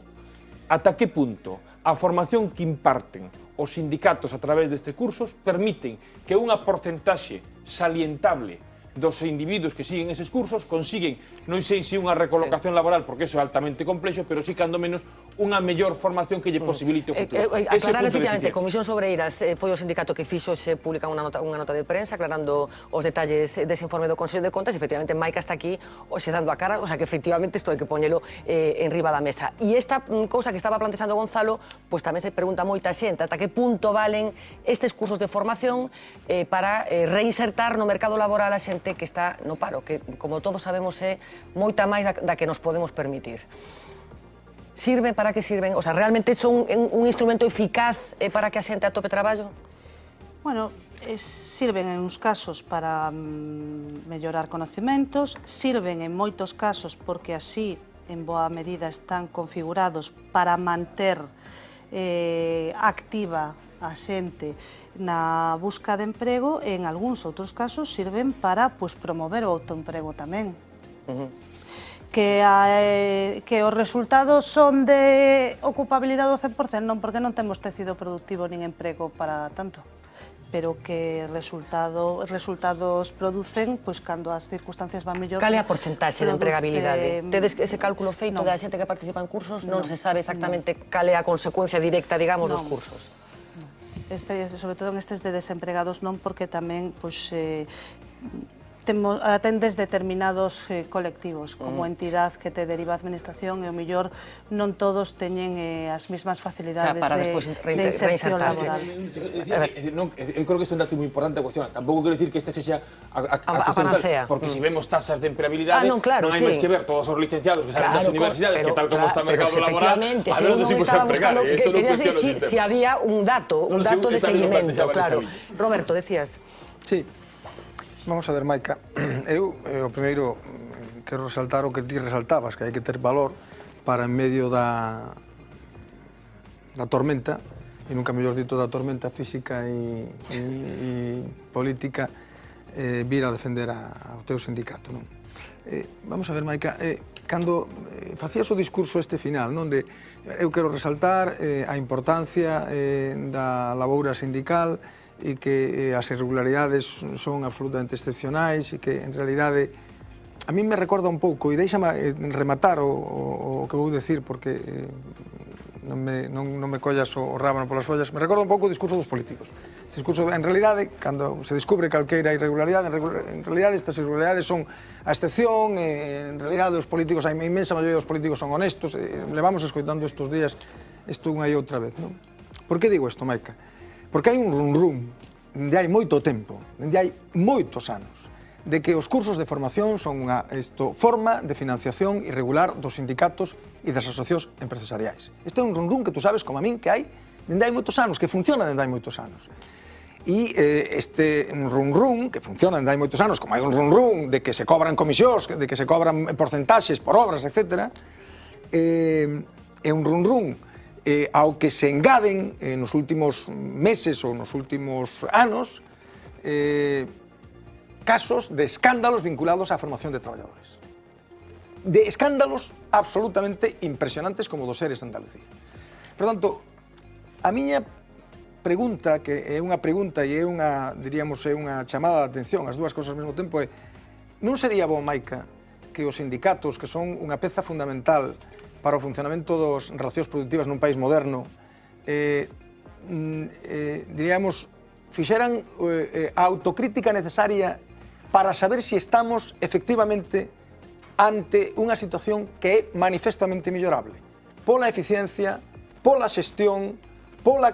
ata que punto a formación que imparten os sindicatos a través destes cursos permiten que unha porcentaxe salientable dos individuos que siguen eses cursos consiguen, non sei se unha recolocación laboral, porque eso é altamente complexo, pero sí, cando menos, unha mellor formación que lle posibilite o futuro. Aclarar, efectivamente, Comisións Obreiras foi o sindicato que fixo, se publica unha nota de prensa aclarando os detalles dese informe do Consello de Contas, e efectivamente Maica está aquí xe dando a cara, o sea que efectivamente isto hai que poñelo en riba da mesa. E esta cousa que estaba plantexando Gonzalo, pois tamén se pregunta moita xente ata que punto valen estes cursos de formación para reinsertar no mercado laboral a xente que está no paro, que, como todos sabemos, é moita máis da que nos podemos permitir. Sirven? Para que sirven? O sea, realmente son un instrumento eficaz para que a xente atope traballo? Bueno, sirven en uns casos para mellorar conocimentos, sirven en moitos casos porque así, en boa medida, están configurados para manter activa a xente na busca de emprego, e en algúns outros casos sirven para promover o autoemprego tamén. Que os resultados son de ocupabilidade do 100%, non, porque non temos tecido productivo nin emprego para tanto, pero que resultados producen cando as circunstancias van mellor. Cal é a porcentaxe de empregabilidade? Tedes ese cálculo feito da xente que participa en cursos? Non se sabe exactamente cal é a consecuencia directa, digamos, dos cursos? Sobre todo en estes de desempregados non, porque tamén atendes determinados colectivos como entidad que te deriva a administración, e o mellor non todos teñen as mesmas facilidades de inserción laboral. Eu creo que isto é un dato moi importante a cuestión. Tampouco quero dicir que esta xa a panacea, porque se vemos tasas de empregabilidade, non hai máis que ver todos os licenciados que salen das universidades, que tal como está o mercado laboral, a ver onde se imos a empregar. Si había un dato de seguimento, claro. Roberto, decías. Sí. Vamos a ver, Maica, eu o primeiro quero resaltar o que ti resaltabas, que hai que ter valor para en medio da tormenta, e nunca mellor dito da tormenta física e política, vir a defender ao teu sindicato, non? Vamos a ver, Maica, cando facías o discurso este final, non, de eu quero resaltar a importancia da laboura sindical, e que as irregularidades son absolutamente excepcionais, e que, en realidade, a mí me recorda un pouco, e deixame rematar o que vou decir, porque non me collas o rábano polas follas, me recorda un pouco o discurso dos políticos. Este discurso, en realidade, cando se descubre calqueira irregularidade, en realidade estas irregularidades son a excepción, en realidade os políticos, a inmensa maioría dos políticos son honestos, levamos escoitando estes días isto unha e outra vez, non? Por que digo isto, Maica? Porque hai un rum-rum, dende hai moito tempo, dende hai moitos anos, de que os cursos de formación son unha forma de financiación irregular dos sindicatos e das asociacións empresariais. Este é un rum-rum que tú sabes, como a min, que hai dende hai moitos anos, que funciona dende hai moitos anos. E este rum-rum, que funciona dende hai moitos anos, como hai un rum-rum de que se cobran comisións, de que se cobran porcentaxes por obras, etc., é un rum-rum ao que se engaden nos últimos meses ou nos últimos anos casos de escándalos vinculados á formación de traballadores. De escándalos absolutamente impresionantes como dos seres de Andalucía. Por tanto, a miña pregunta, que é unha pregunta e é unha, diríamos, é unha chamada de atención, as dúas cosas ao mesmo tempo, é: non sería bo, Maica, que os sindicatos, que son unha peza fundamental para o funcionamento das relacións productivas nun país moderno, diríamos, fixeran a autocrítica necesaria para saber se estamos efectivamente ante unha situación que é manifestamente millorable, pola eficiencia, pola xestión, pola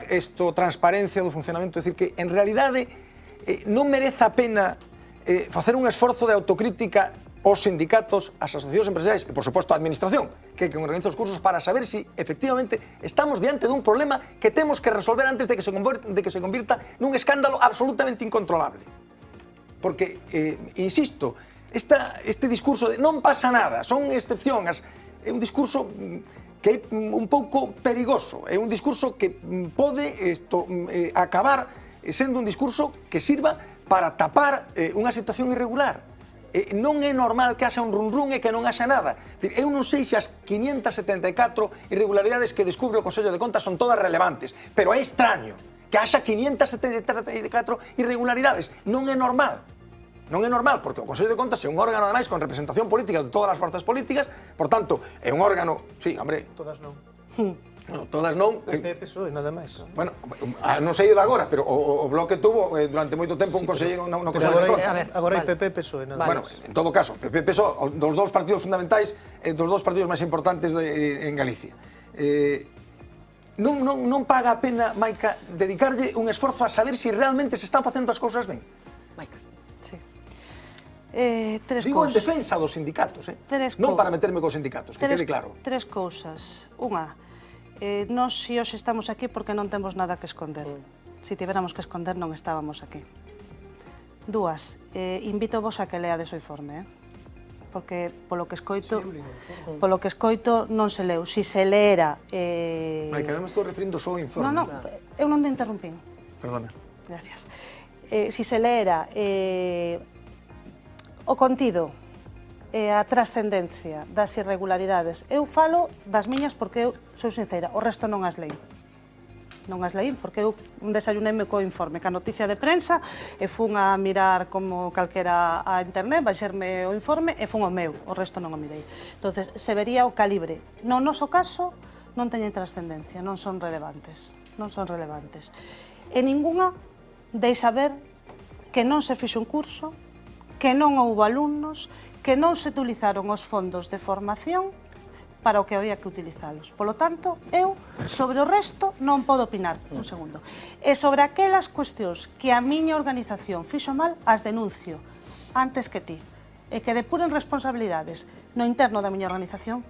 transparencia do funcionamento. É dicir, que en realidade non merece a pena facer un esforzo de autocrítica aos sindicatos, ás asociacións empresariais e, por suposto, a administración, que organiza os cursos, para saber se efectivamente estamos diante dun problema que temos que resolver antes de que se convirta nun escándalo absolutamente incontrolable. Porque, insisto, este discurso de non pasa nada, son excepcións, é un discurso que é un pouco perigoso, é un discurso que pode acabar sendo un discurso que sirva para tapar unha situación irregular. Non é normal que haxa un rum-rum e que non haxa nada. Eu non sei se as 574 irregularidades que descubre o Consello de Contas son todas relevantes, pero é extraño que haxa 574 irregularidades. Non é normal. Non é normal, porque o Consello de Contas é un órgano, ademais, con representación política de todas as forzas políticas, por tanto, é un órgano... Sí, hombre... Todas non. Bueno, todas non... PP, PSOE, nada máis. Bueno, non sei o de agora, pero o Bloque tuvo durante moito tempo un conselleiro no Consello de Contas. Agora hai PP, PSOE, nada máis. Bueno, en todo caso, PP, PSOE, dos dous partidos fundamentais, dos dous partidos máis importantes en Galicia. Non paga a pena, Maica, dedicarlle un esforzo a saber se realmente se están facendo as cousas ben? Maica. Sí. Digo en defensa dos sindicatos, non para meterme cos sindicatos, que quede claro. Tres cousas. Unha, nós si hoxe estamos aquí porque non temos nada que esconder. Si tiveramos que esconder non estábamos aquí. Dúas, invito vos a que leades o informe, porque polo que escoito non se leu. Si se leera... Maica, non me estou referindo só ao informe. Non, eu non te interrumpín. Perdona. Gracias. Si se leera o contido e a trascendencia das irregularidades, eu falo das miñas porque eu sou sincera, o resto non as leí. Non as leí porque eu desayuneime co informe, ca noticia de prensa, e fun a mirar como calquera a internet, baixarme o informe e fun o meu, o resto non o mirei. Entonces, se vería o calibre. No noso caso, non teñen trascendencia, non son relevantes. Non son relevantes. E ningunha deixa ver que non se fixo un curso, que non houve alumnos, que non se utilizaron os fondos de formación para o que había que utilizalos. Polo tanto, eu, sobre o resto, non podo opinar. Un segundo. E sobre aquelas cuestións que a miña organización fixo mal, as denuncio antes que ti. E que depuren responsabilidades no interno da miña organización,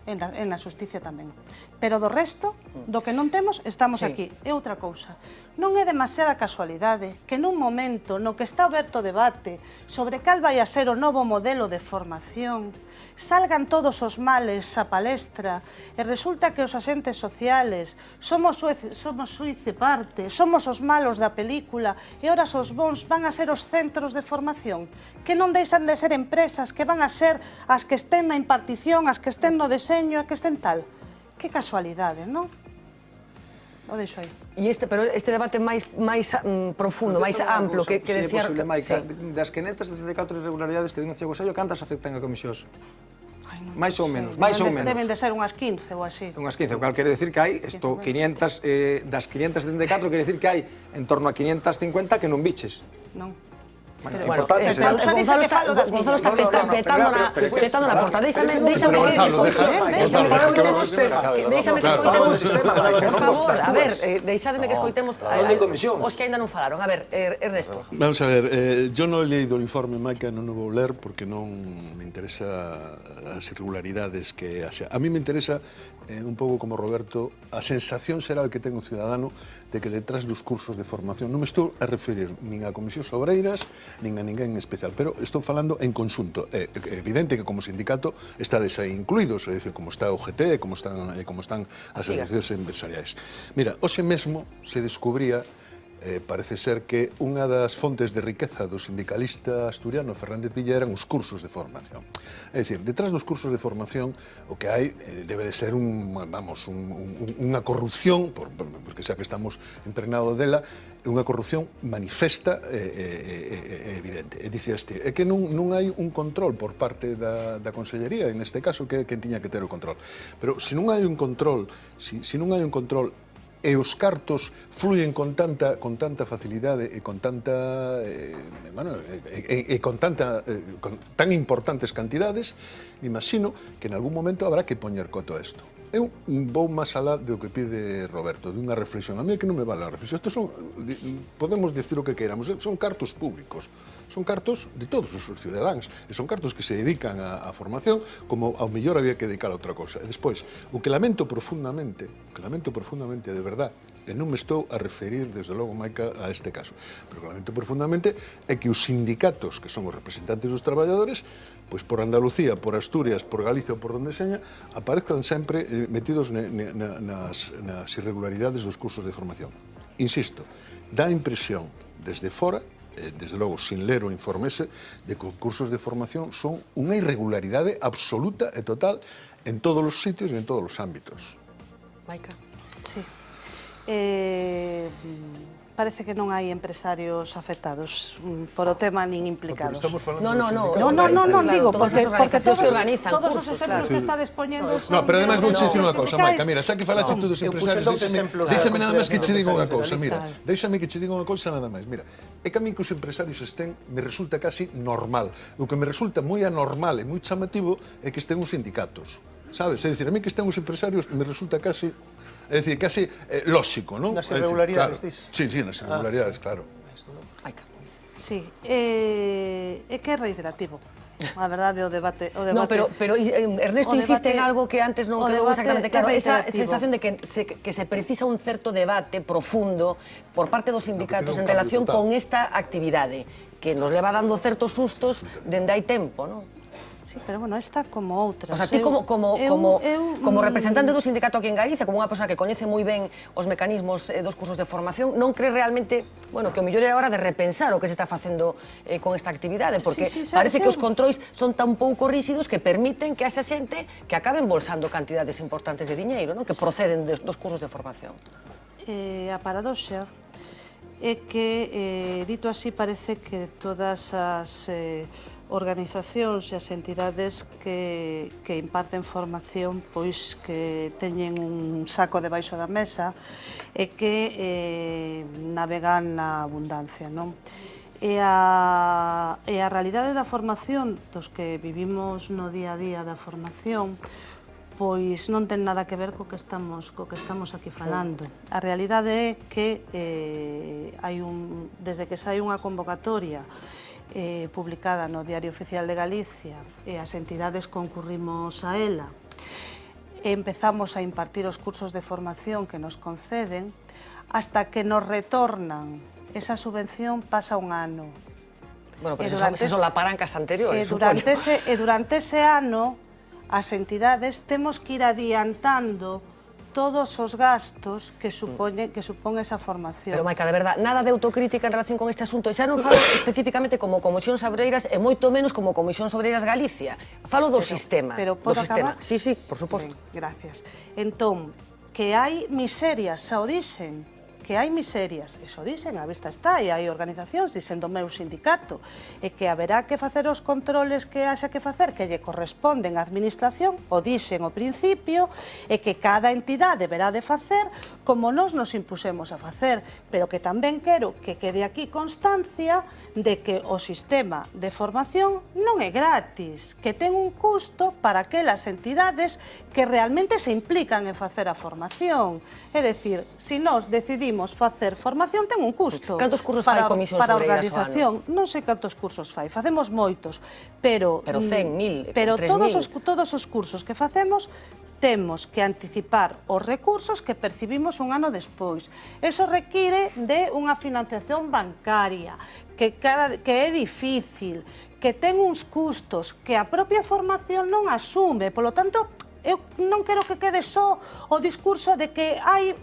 en a xusticia tamén. Pero do resto, do que non temos, estamos aquí. E outra cousa, non é demasiada casualidade que nun momento no que está aberto o debate sobre cal vai a ser o novo modelo de formación, salgan todos os males a palestra e resulta que os axentes sociales somos xuiz e parte, somos os malos da película e ora os bons van a ser os centros de formación, que non deixan de ser empresas, que van a ser as que estén na impartición, as que estén no deseño, as que estén tal. Que casualidade, non? o deixo aí. Pero este debate máis profundo, máis amplo que decía... Se é posible, Maica, das 574 irregularidades que din o Ciego Sello, cantas afectan a comisións? máis ou menos, Deben de ser unhas 15 ou así. Unhas 15, o cal quere decir que hai, das 574, quere decir que hai en torno a 550 que non biches. Non. Gonzalo está petando na porta. Déixame que escoitemos, a ver, deixademe que escoitemos os que ainda non falaron. A ver, Ernesto. Vamos a ver, yo non he leído o informe, Maica, non o vou ler porque non me interesa as irregularidades que haxa. A mí me interesa un pouco como Roberto, a sensación xeral que ten o ciudadano de que detrás dos cursos de formación, non me estou a referir nin a comisións obreiras, nin a ninguén en especial, pero estou falando en conxunto. É evidente que como sindicato estades aí incluídos, é dicir, como está o GT, como están as asociacións empresariais. Mira, hoxe mesmo se descubría parece ser que unha das fontes de riqueza do sindicalista asturiano Fernández Villa eran os cursos de formación. É dicir, detrás dos cursos de formación o que hai debe de ser unha corrupción, porque xa que estamos impregnados dela, unha corrupción manifesta e evidente. É dicir, é que non hai un control por parte da Consellería, en este caso, que quen tiña que ter o control. Pero se non hai un control, se non hai un control e os cartos fluyen con tanta facilidade e con tan importantes cantidades, imagino que en algún momento habrá que poñer coto a isto. Eu vou máis alá do que pide Roberto, de unha reflexión. A mí é que non me vale a reflexión. Podemos dicir o que queiramos, son cartos públicos, son cartos de todos os cidadáns, e son cartos que se dedican á formación, como ao mellor había que dedicar a outra cosa. E despois, o que lamento profundamente de verdad, e non me estou a referir, desde logo, Maica, a este caso, pero o que lamento profundamente é que os sindicatos, que son os representantes dos traballadores, pois por Andalucía, por Asturias, por Galicia ou por donde seña, aparezcan sempre metidos nas irregularidades dos cursos de formación. Insisto, dá a impresión desde fora, desde logo sin ler o informe ese, de que os cursos de formación son unha irregularidade absoluta e total en todos os sitios e en todos os ámbitos. Maica. Sí. Parece que non hai empresarios afectados por o tema nin implicados. Non, digo, porque todos os exemplos que está dispoñendo son... No, pero además vou che dicir unha cousa, Maica, mira, xa que falaste tú dos empresarios, déixame nada máis que che diga unha cousa, mira, déixame que che diga unha cousa nada máis, mira, é que a mí que os empresarios estén, me resulta casi normal, o que me resulta moi anormal e moi chamativo é que estén os sindicatos, sabes? É dicir, a mí que estén os empresarios me resulta casi... É dicir, casi lóxico, non? Nas irregularidades, dis? Sí, nas irregularidades, claro. Sí, é que é reiterativo. A verdade, o debate... No, pero Ernesto insiste en algo que antes non quedou exactamente claro. Esa sensación de que se precisa un certo debate profundo por parte dos sindicatos en relación con esta actividade, que nos leva dando certos sustos dende hai tempo, non? Sí, pero bueno, esta como outras. O sea, ti como representante do sindicato aquí en Galicia, como unha persoa que coñece moi ben os mecanismos dos cursos de formación, non crees realmente, bueno, que o mellor é a hora de repensar o que se está facendo con esta actividade, porque parece que os controis son tan pouco rígidos que permiten que haxa xente que acabe embolsando cantidades importantes de diñeiro, non? Que proceden dos cursos de formación. A paradoxa é que, dito así, parece que todas as organizacións e as entidades que imparten formación pois que teñen un saco debaixo da mesa e que navegan na abundancia, non? E a realidade da formación dos que vivimos no día a día da formación pois non ten nada que ver co que estamos aquí falando. A realidade é que desde que sai unha convocatoria publicada no Diario Oficial de Galicia e as entidades concurrimos a ela, empezamos a impartir os cursos de formación que nos conceden, hasta que nos retornan esa subvención pasa un ano. Bueno, pero se solaparan cas anteriores, durante ese ano, as entidades temos que ir adiantando todos os gastos que supón esa formación. Pero, Maica, de verdad, nada de autocrítica en relación con este asunto. E xa non falo especificamente como Comisións Obreiras e moito menos como Comisións Obreiras Galicia. Falo do sistema. Pero podo acabar? Sí, por suposto. Gracias. Entón, que hai miserias, xa o dixen, que hai miserias, eso dixen, a vista está, e hai organizacións, dixen do meu sindicato, e que haberá que facer os controles que haxa que facer, que lle corresponden á administración, o dixen ao principio, e que cada entidade deberá de facer como nós nos impusemos a facer, pero que tamén quero que quede aquí constancia de que o sistema de formación non é gratis, que ten un custo para aquelas entidades que realmente se implican en facer a formación. É dicir, se nós decidimos facer formación, ten un custo. Cantos cursos fai Comisión para Sobreiras ao organización? Non sei cantos cursos fai, facemos moitos, pero 100, 1000, pero 3000. todos os cursos que facemos temos que anticipar os recursos que percibimos un ano despois. Eso require de unha financiación bancaria, que é difícil, que ten uns custos que a propia formación non asume. Polo tanto, eu non quero que quede só o discurso de que hai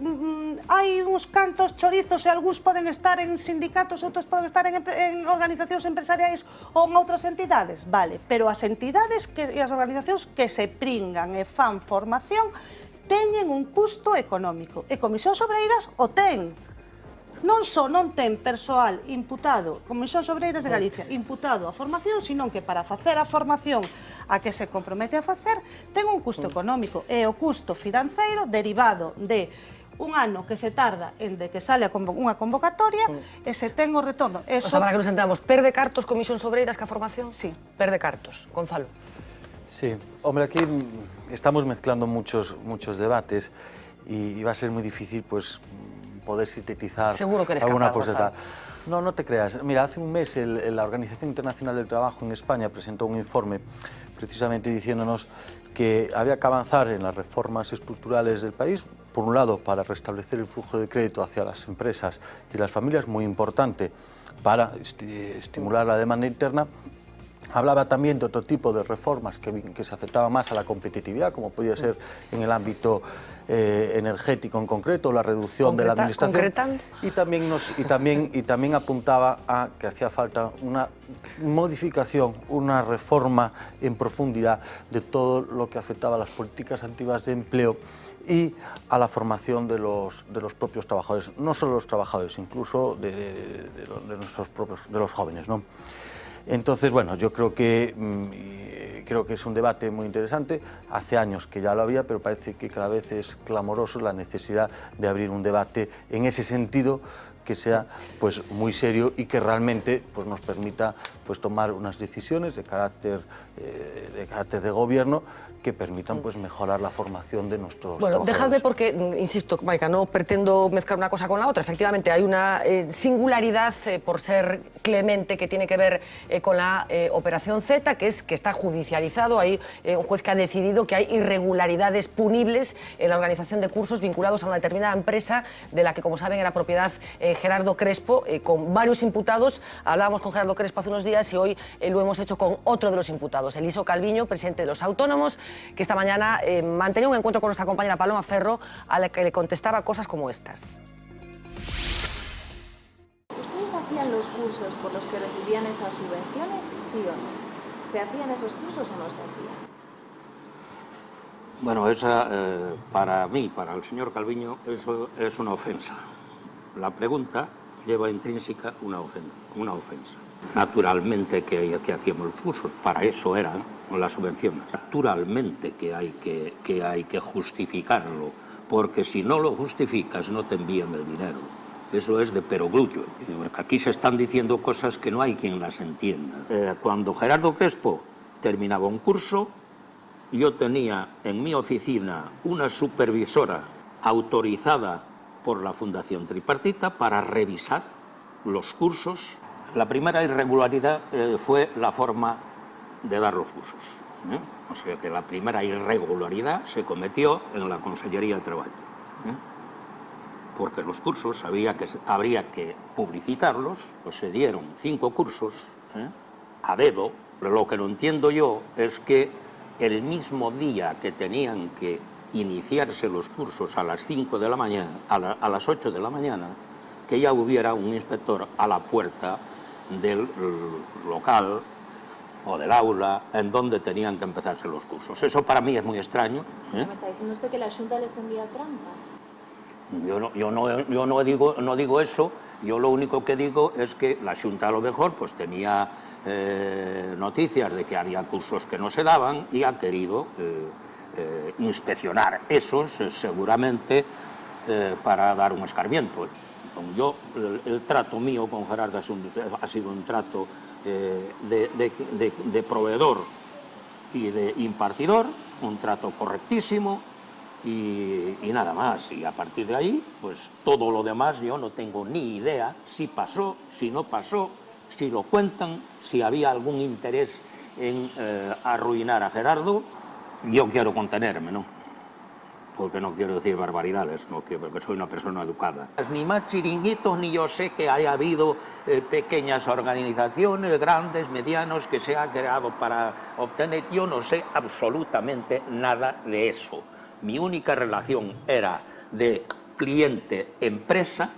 uns cantos chorizos e algúns poden estar en sindicatos, outros poden estar en organizacións empresariais ou en outras entidades, vale, pero as entidades e as organizacións que se pringan e fan formación teñen un custo económico, e Comisión Sobreiras o ten. Non só non ten persoal imputado, Comisión Sobreiras de Galicia, imputado a formación, senón que para facer a formación a que se compromete a facer, ten un custo económico, e o custo financeiro derivado de un ano que se tarda en de que sale unha convocatoria e se ten o retorno. O sea, para que nos entendamos, perde cartos Comisión Sobreiras que a formación? Sí. Perde cartos. Gonzalo. Sí, hombre, aquí estamos mezclando muchos debates y va a ser muy difícil, pues, poder sintetizar Seguro que eres alguna capaz, cosa. No, no te creas. Mira, hace un mes la Organización Internacional del Trabajo en España presentó un informe precisamente diciéndonos que había que avanzar en las reformas estructurales del país, por un lado para restablecer el flujo de crédito hacia las empresas y las familias, muy importante para estimular la demanda interna. Hablaba también de otro tipo de reformas que se afectaban más a la competitividad, como podía ser en el ámbito energético en concreto, la reducción de la administración. Y también apuntaba a que hacía falta una modificación, una reforma en profundidad de todo lo que afectaba a las políticas activas de empleo y a la formación de los propios trabajadores, no solo los trabajadores, incluso de los jóvenes, ¿no? Entonces, bueno, yo creo que es un debate muy interesante. Hace años que ya lo había, pero parece que cada vez es clamoroso la necesidad de abrir un debate en ese sentido que sea, pues, muy serio y que realmente, pues, nos permita, pues, tomar unas decisiones de carácter de gobierno que permitan, pues, mejorar la formación de nuestros trabajadores. Dejadme porque, insisto, Maika, no pretendo mezclar una cosa con la otra. Efectivamente, hay una singularidad por ser clemente que tiene que ver con la Operación Z, que es que está judicializado. Hay un juez que ha decidido que hay irregularidades punibles en la organización de cursos vinculados a una determinada empresa de la que, como saben, era propiedad Gerardo Crespo, con varios imputados. Hablábamos con Gerardo Crespo hace unos días y hoy lo hemos hecho con otro de los imputados, Eliso Calviño, presidente de los Autónomos, que esta mañana mantenía un encuentro con nuestra compañera Paloma Ferro, a la que le contestaba cosas como estas. ¿Ustedes hacían los cursos por los que recibían esas subvenciones, sí o no? ¿Se hacían esos cursos o no se hacían? Bueno, esa, para mí, para el señor Calviño, eso es una ofensa. La pregunta lleva intrínseca una ofensa. Naturalmente que hacíamos los cursos, para eso eran las subvenciones. Naturalmente que hay que justificarlo, porque si no lo justificas no te envían el dinero. Eso es de perogrullo. Aquí se están diciendo cosas que no hay quien las entienda. Cuando Gerardo Crespo terminaba un curso, yo tenía en mi oficina una supervisora autorizada por la Fundación Tripartita para revisar los cursos. La primera irregularidad fue la forma de dar los cursos. O sea que la primera irregularidad se cometió en la Consellería de Trabajo. Porque los cursos habría que publicitarlos, se dieron 5 cursos a dedo. Pero lo que no entiendo yo es que el mismo día que tenían que iniciarse los cursos a las 5 de la mañana, a las 8 de la mañana, que ya hubiera un inspector a la puerta del local o del aula en donde tenían que empezarse los cursos. Eso para mí es muy extraño. ¿Me está diciendo usted que la Xunta les tendía trampas? Yo no digo eso, yo lo único que digo es que la Xunta a lo mejor pues tenía noticias de que había cursos que no se daban y ha querido inspeccionar esos seguramente para dar un escarmiento. El trato mío con Gerardo ha sido un trato de proveedor y de impartidor, un trato correctísimo y nada más. Y a partir de ahí, pues todo lo demás yo no tengo ni idea si pasó, si no pasó, si lo cuentan, si había algún interés en arruinar a Gerardo. Yo quiero contenerme, ¿no? Porque no quiero decir barbaridades, ¿no? Porque soy una persona educada. Ni más chiringuitos, ni yo sé que haya habido pequeñas organizaciones, grandes, medianos, que se ha creado para obtener. Yo no sé absolutamente nada de eso. Mi única relación era de cliente-empresa.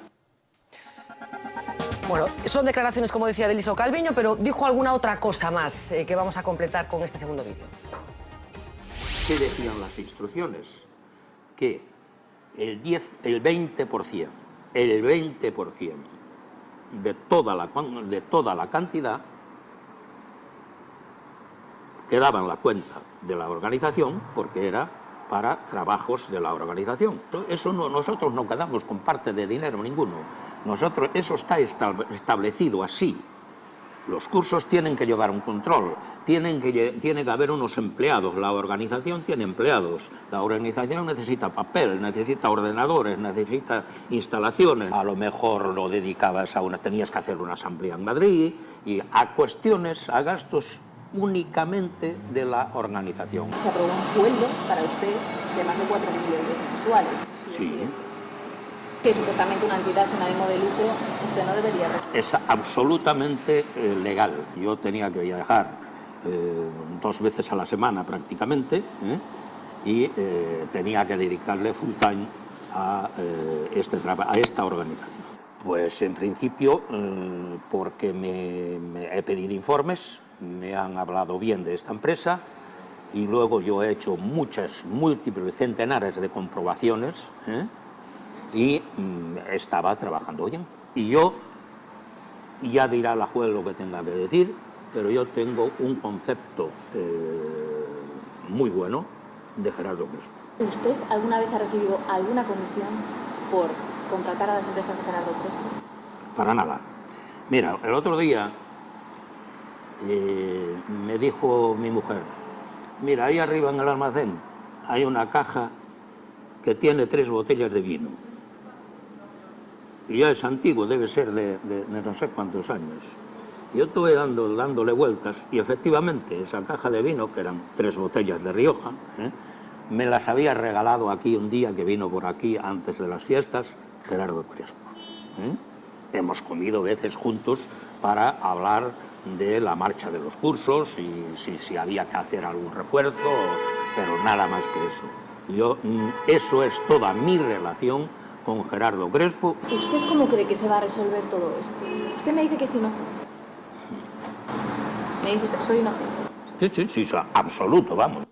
Bueno, son declaraciones, como decía, de Eliso Calviño, pero dijo alguna otra cosa más que vamos a completar con este segundo vídeo. ¿Qué decían las instrucciones? Que el 20% de toda la cantidad quedaba en la cuenta de la organización porque era para trabajos de la organización. Eso no, nosotros no quedamos con parte de dinero ninguno. Nosotros, eso está establecido así. Los cursos tienen que llevar un control, tiene que haber unos empleados, la organización tiene empleados, la organización necesita papel, necesita ordenadores, necesita instalaciones. A lo mejor lo dedicabas tenías que hacer una asamblea en Madrid y a cuestiones, a gastos únicamente de la organización. Se aprobó un sueldo para usted de más de 4.000 euros mensuales. Sí. Que supuestamente una entidad sin ánimo de lucro usted no debería recibir. Es absolutamente legal. Yo tenía que viajar 2 veces a la semana prácticamente y tenía que dedicarle full time a esta organización. Pues en principio porque me he pedido informes, me han hablado bien de esta empresa y luego yo he hecho múltiples centenares de comprobaciones y estaba trabajando bien. Y yo, ya dirá la juez lo que tenga que decir, pero yo tengo un concepto muy bueno de Gerardo Crespo. ¿Usted alguna vez ha recibido alguna comisión por contratar a las empresas de Gerardo Crespo? Para nada. Mira, el otro día me dijo mi mujer, mira, ahí arriba en el almacén hay una caja que tiene 3 botellas de vino. Y ya es antiguo, debe ser de no sé cuántos años. Yo estuve dándole vueltas y efectivamente esa caja de vino, que eran 3 botellas de Rioja, me las había regalado aquí un día que vino por aquí antes de las fiestas, Gerardo Crespo. Hemos comido veces juntos para hablar de la marcha de los cursos y si había que hacer algún refuerzo, pero nada más que eso. Eso es toda mi relación con Gerardo Crespo. ¿Usted cómo cree que se va a resolver todo esto? Usted me dice que es inocente. Me dice que soy inocente. Sí, absoluto, vamos.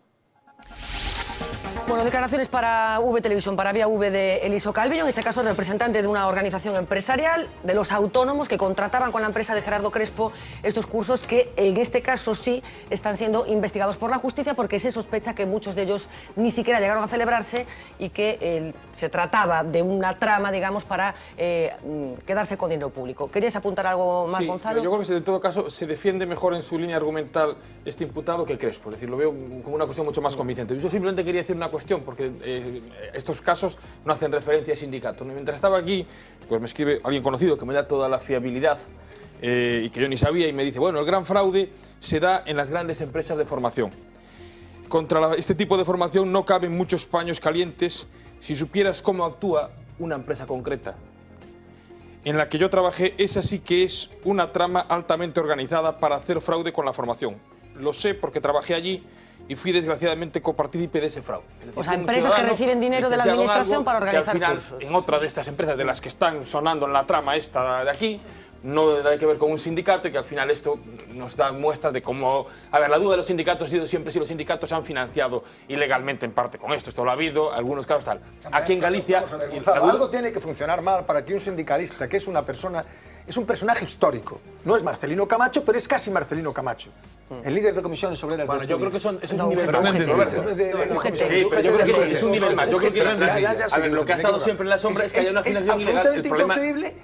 Bueno, declaraciones para V Televisión, para Vía V de Eliso Calviño, en este caso representante de una organización empresarial, de los autónomos que contrataban con la empresa de Gerardo Crespo estos cursos que en este caso sí están siendo investigados por la justicia porque se sospecha que muchos de ellos ni siquiera llegaron a celebrarse y que se trataba de una trama, digamos, para quedarse con dinero público. ¿Querías apuntar algo más, sí, Gonzalo? Yo creo que en todo caso se defiende mejor en su línea argumental este imputado que Crespo, es decir, lo veo como una cuestión mucho más convincente. Yo simplemente quería decir una cuestión, porque estos casos no hacen referencia a sindicatos. Mientras estaba aquí, pues me escribe alguien conocido que me da toda la fiabilidad y que yo ni sabía y me dice, bueno, el gran fraude se da en las grandes empresas de formación. Contra este tipo de formación no caben muchos paños calientes si supieras cómo actúa una empresa concreta. En la que yo trabajé, esa sí que es una trama altamente organizada para hacer fraude con la formación. Lo sé porque trabajé allí y fui desgraciadamente copartícipe de ese fraude. O sea, empresas que reciben dinero de la administración para organizar que al final, cursos. en otra de estas empresas de las que están sonando en la trama esta de aquí, no hay que ver con un sindicato, y que al final esto nos da muestra de cómo... A ver, la duda de los sindicatos ha sido siempre si los sindicatos se han financiado ilegalmente en parte con esto lo ha habido, algunos casos tal. Aquí en Galicia... Algo tiene que funcionar mal para que un sindicalista, que es una persona, es un personaje histórico, no es Marcelino Camacho, pero es casi Marcelino Camacho. El líder de comisiones obreras. Bueno, yo creo que eso es un nivel más. Sí, pero yo creo que es un nivel más. Yo creo que a ver, lo que ha estado siempre en la sombra es que haya una financiación ilegal. Es absolutamente inconcebible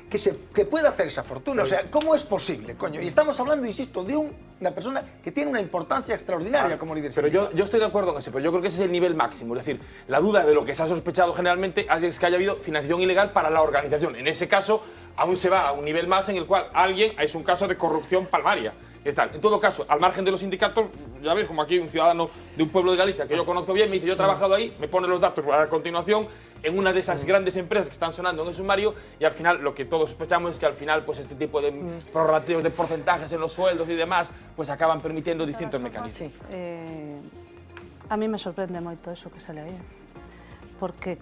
que pueda hacer esa fortuna. O sea, ¿cómo es posible, coño? Y estamos hablando, insisto, de una persona que tiene una importancia extraordinaria como líder. Pero yo estoy de acuerdo con eso, pero yo creo que ese es el nivel máximo. Es decir, la duda de lo que se ha sospechado generalmente es que haya habido financiación ilegal para la organización. En ese caso, aún se va a un nivel más en el cual es un caso de corrupción palmaria. En todo caso, al margen de los sindicatos, ya ves, como aquí un ciudadano de un pueblo de Galicia que yo conozco bien, me dice, yo he trabajado ahí, me pone los datos a continuación en una de esas grandes empresas que están sonando en el sumario, y al final lo que todos sospechamos es que al final pues este tipo de prorrateos de porcentajes en los sueldos y demás pues acaban permitiendo distintos mecanismos. A mí me sorprende moito eso que sale aí, porque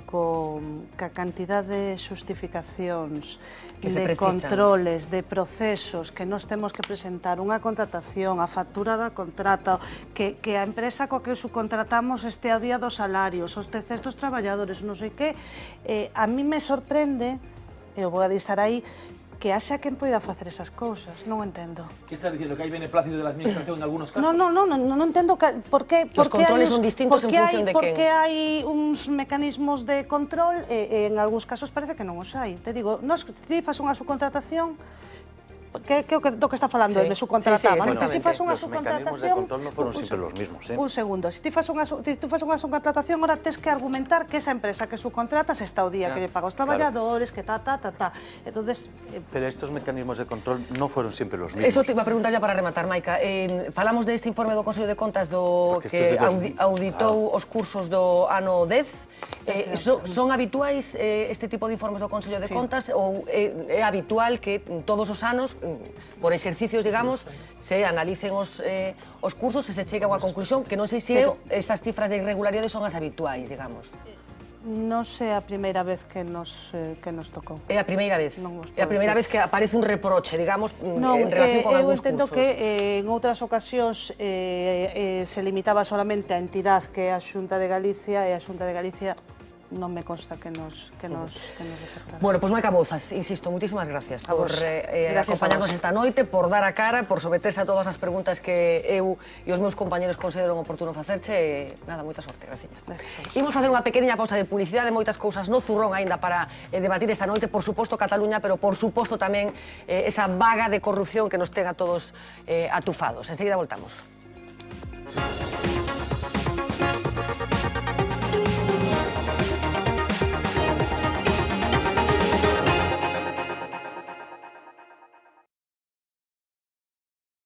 ca cantidad de xustificacións, de controles, de procesos que nos temos que presentar unha contratación, a factura da contrata, que a empresa coa que subcontratamos este ao día dos salarios, os TCs dos traballadores, non sei que, a mí me sorprende, e o vou a deixar aí, que haxa quen poida facer esas cousas, non entendo. Que estás diciendo? Que hai beneplácito de la administración en algunos casos? Non entendo por que os controles son distintos en función de quen. Por que hai uns mecanismos de control e en algúns casos parece que non os hai. Te digo, se faz unha subcontratación, que é o que está falando, de subcontratamos. Se faz unha subcontratación... Los mecanismos de control non foron sempre los mismos. Un segundo, se tú fas unha subcontratación, ahora tens que argumentar que esa empresa que subcontratas está o día que lle paga os traballadores, que Entonces... Pero estos mecanismos de control non foron sempre los mismos. Eso te iba a preguntar ya para rematar, Maica. Falamos deste informe do Consello de Contas que auditou os cursos do ano 10. Son habituais este tipo de informes do Consello de Contas ou é habitual que todos os anos, por exercicios, digamos, se analicen os cursos e se chega a unha conclusión que non sei se estas cifras de irregularidade son as habituais, digamos? Non sei a primeira vez que nos tocou. É a primeira vez? É a primeira vez que aparece un reproche, digamos, en relación con algúns cursos? Eu entendo que en outras ocasións se limitaba solamente a entidade que é a Xunta de Galicia, e a Xunta de Galicia non me consta que nos reportara. Bueno, pois Maica Bouzas, insisto, muchísimas gracias por acompañarnos esta noite, por dar a cara, por someterse a todas as preguntas que eu e os meus compañeros consideran oportuno facerche. Nada, moita sorte, gracias. Imos facer unha pequena pausa de publicidade, moitas cousas no zurrón aínda para debatir esta noite, por suposto Cataluña, pero por suposto tamén esa vaga de corrupción que nos ten a todos atufados. Enseguida voltamos.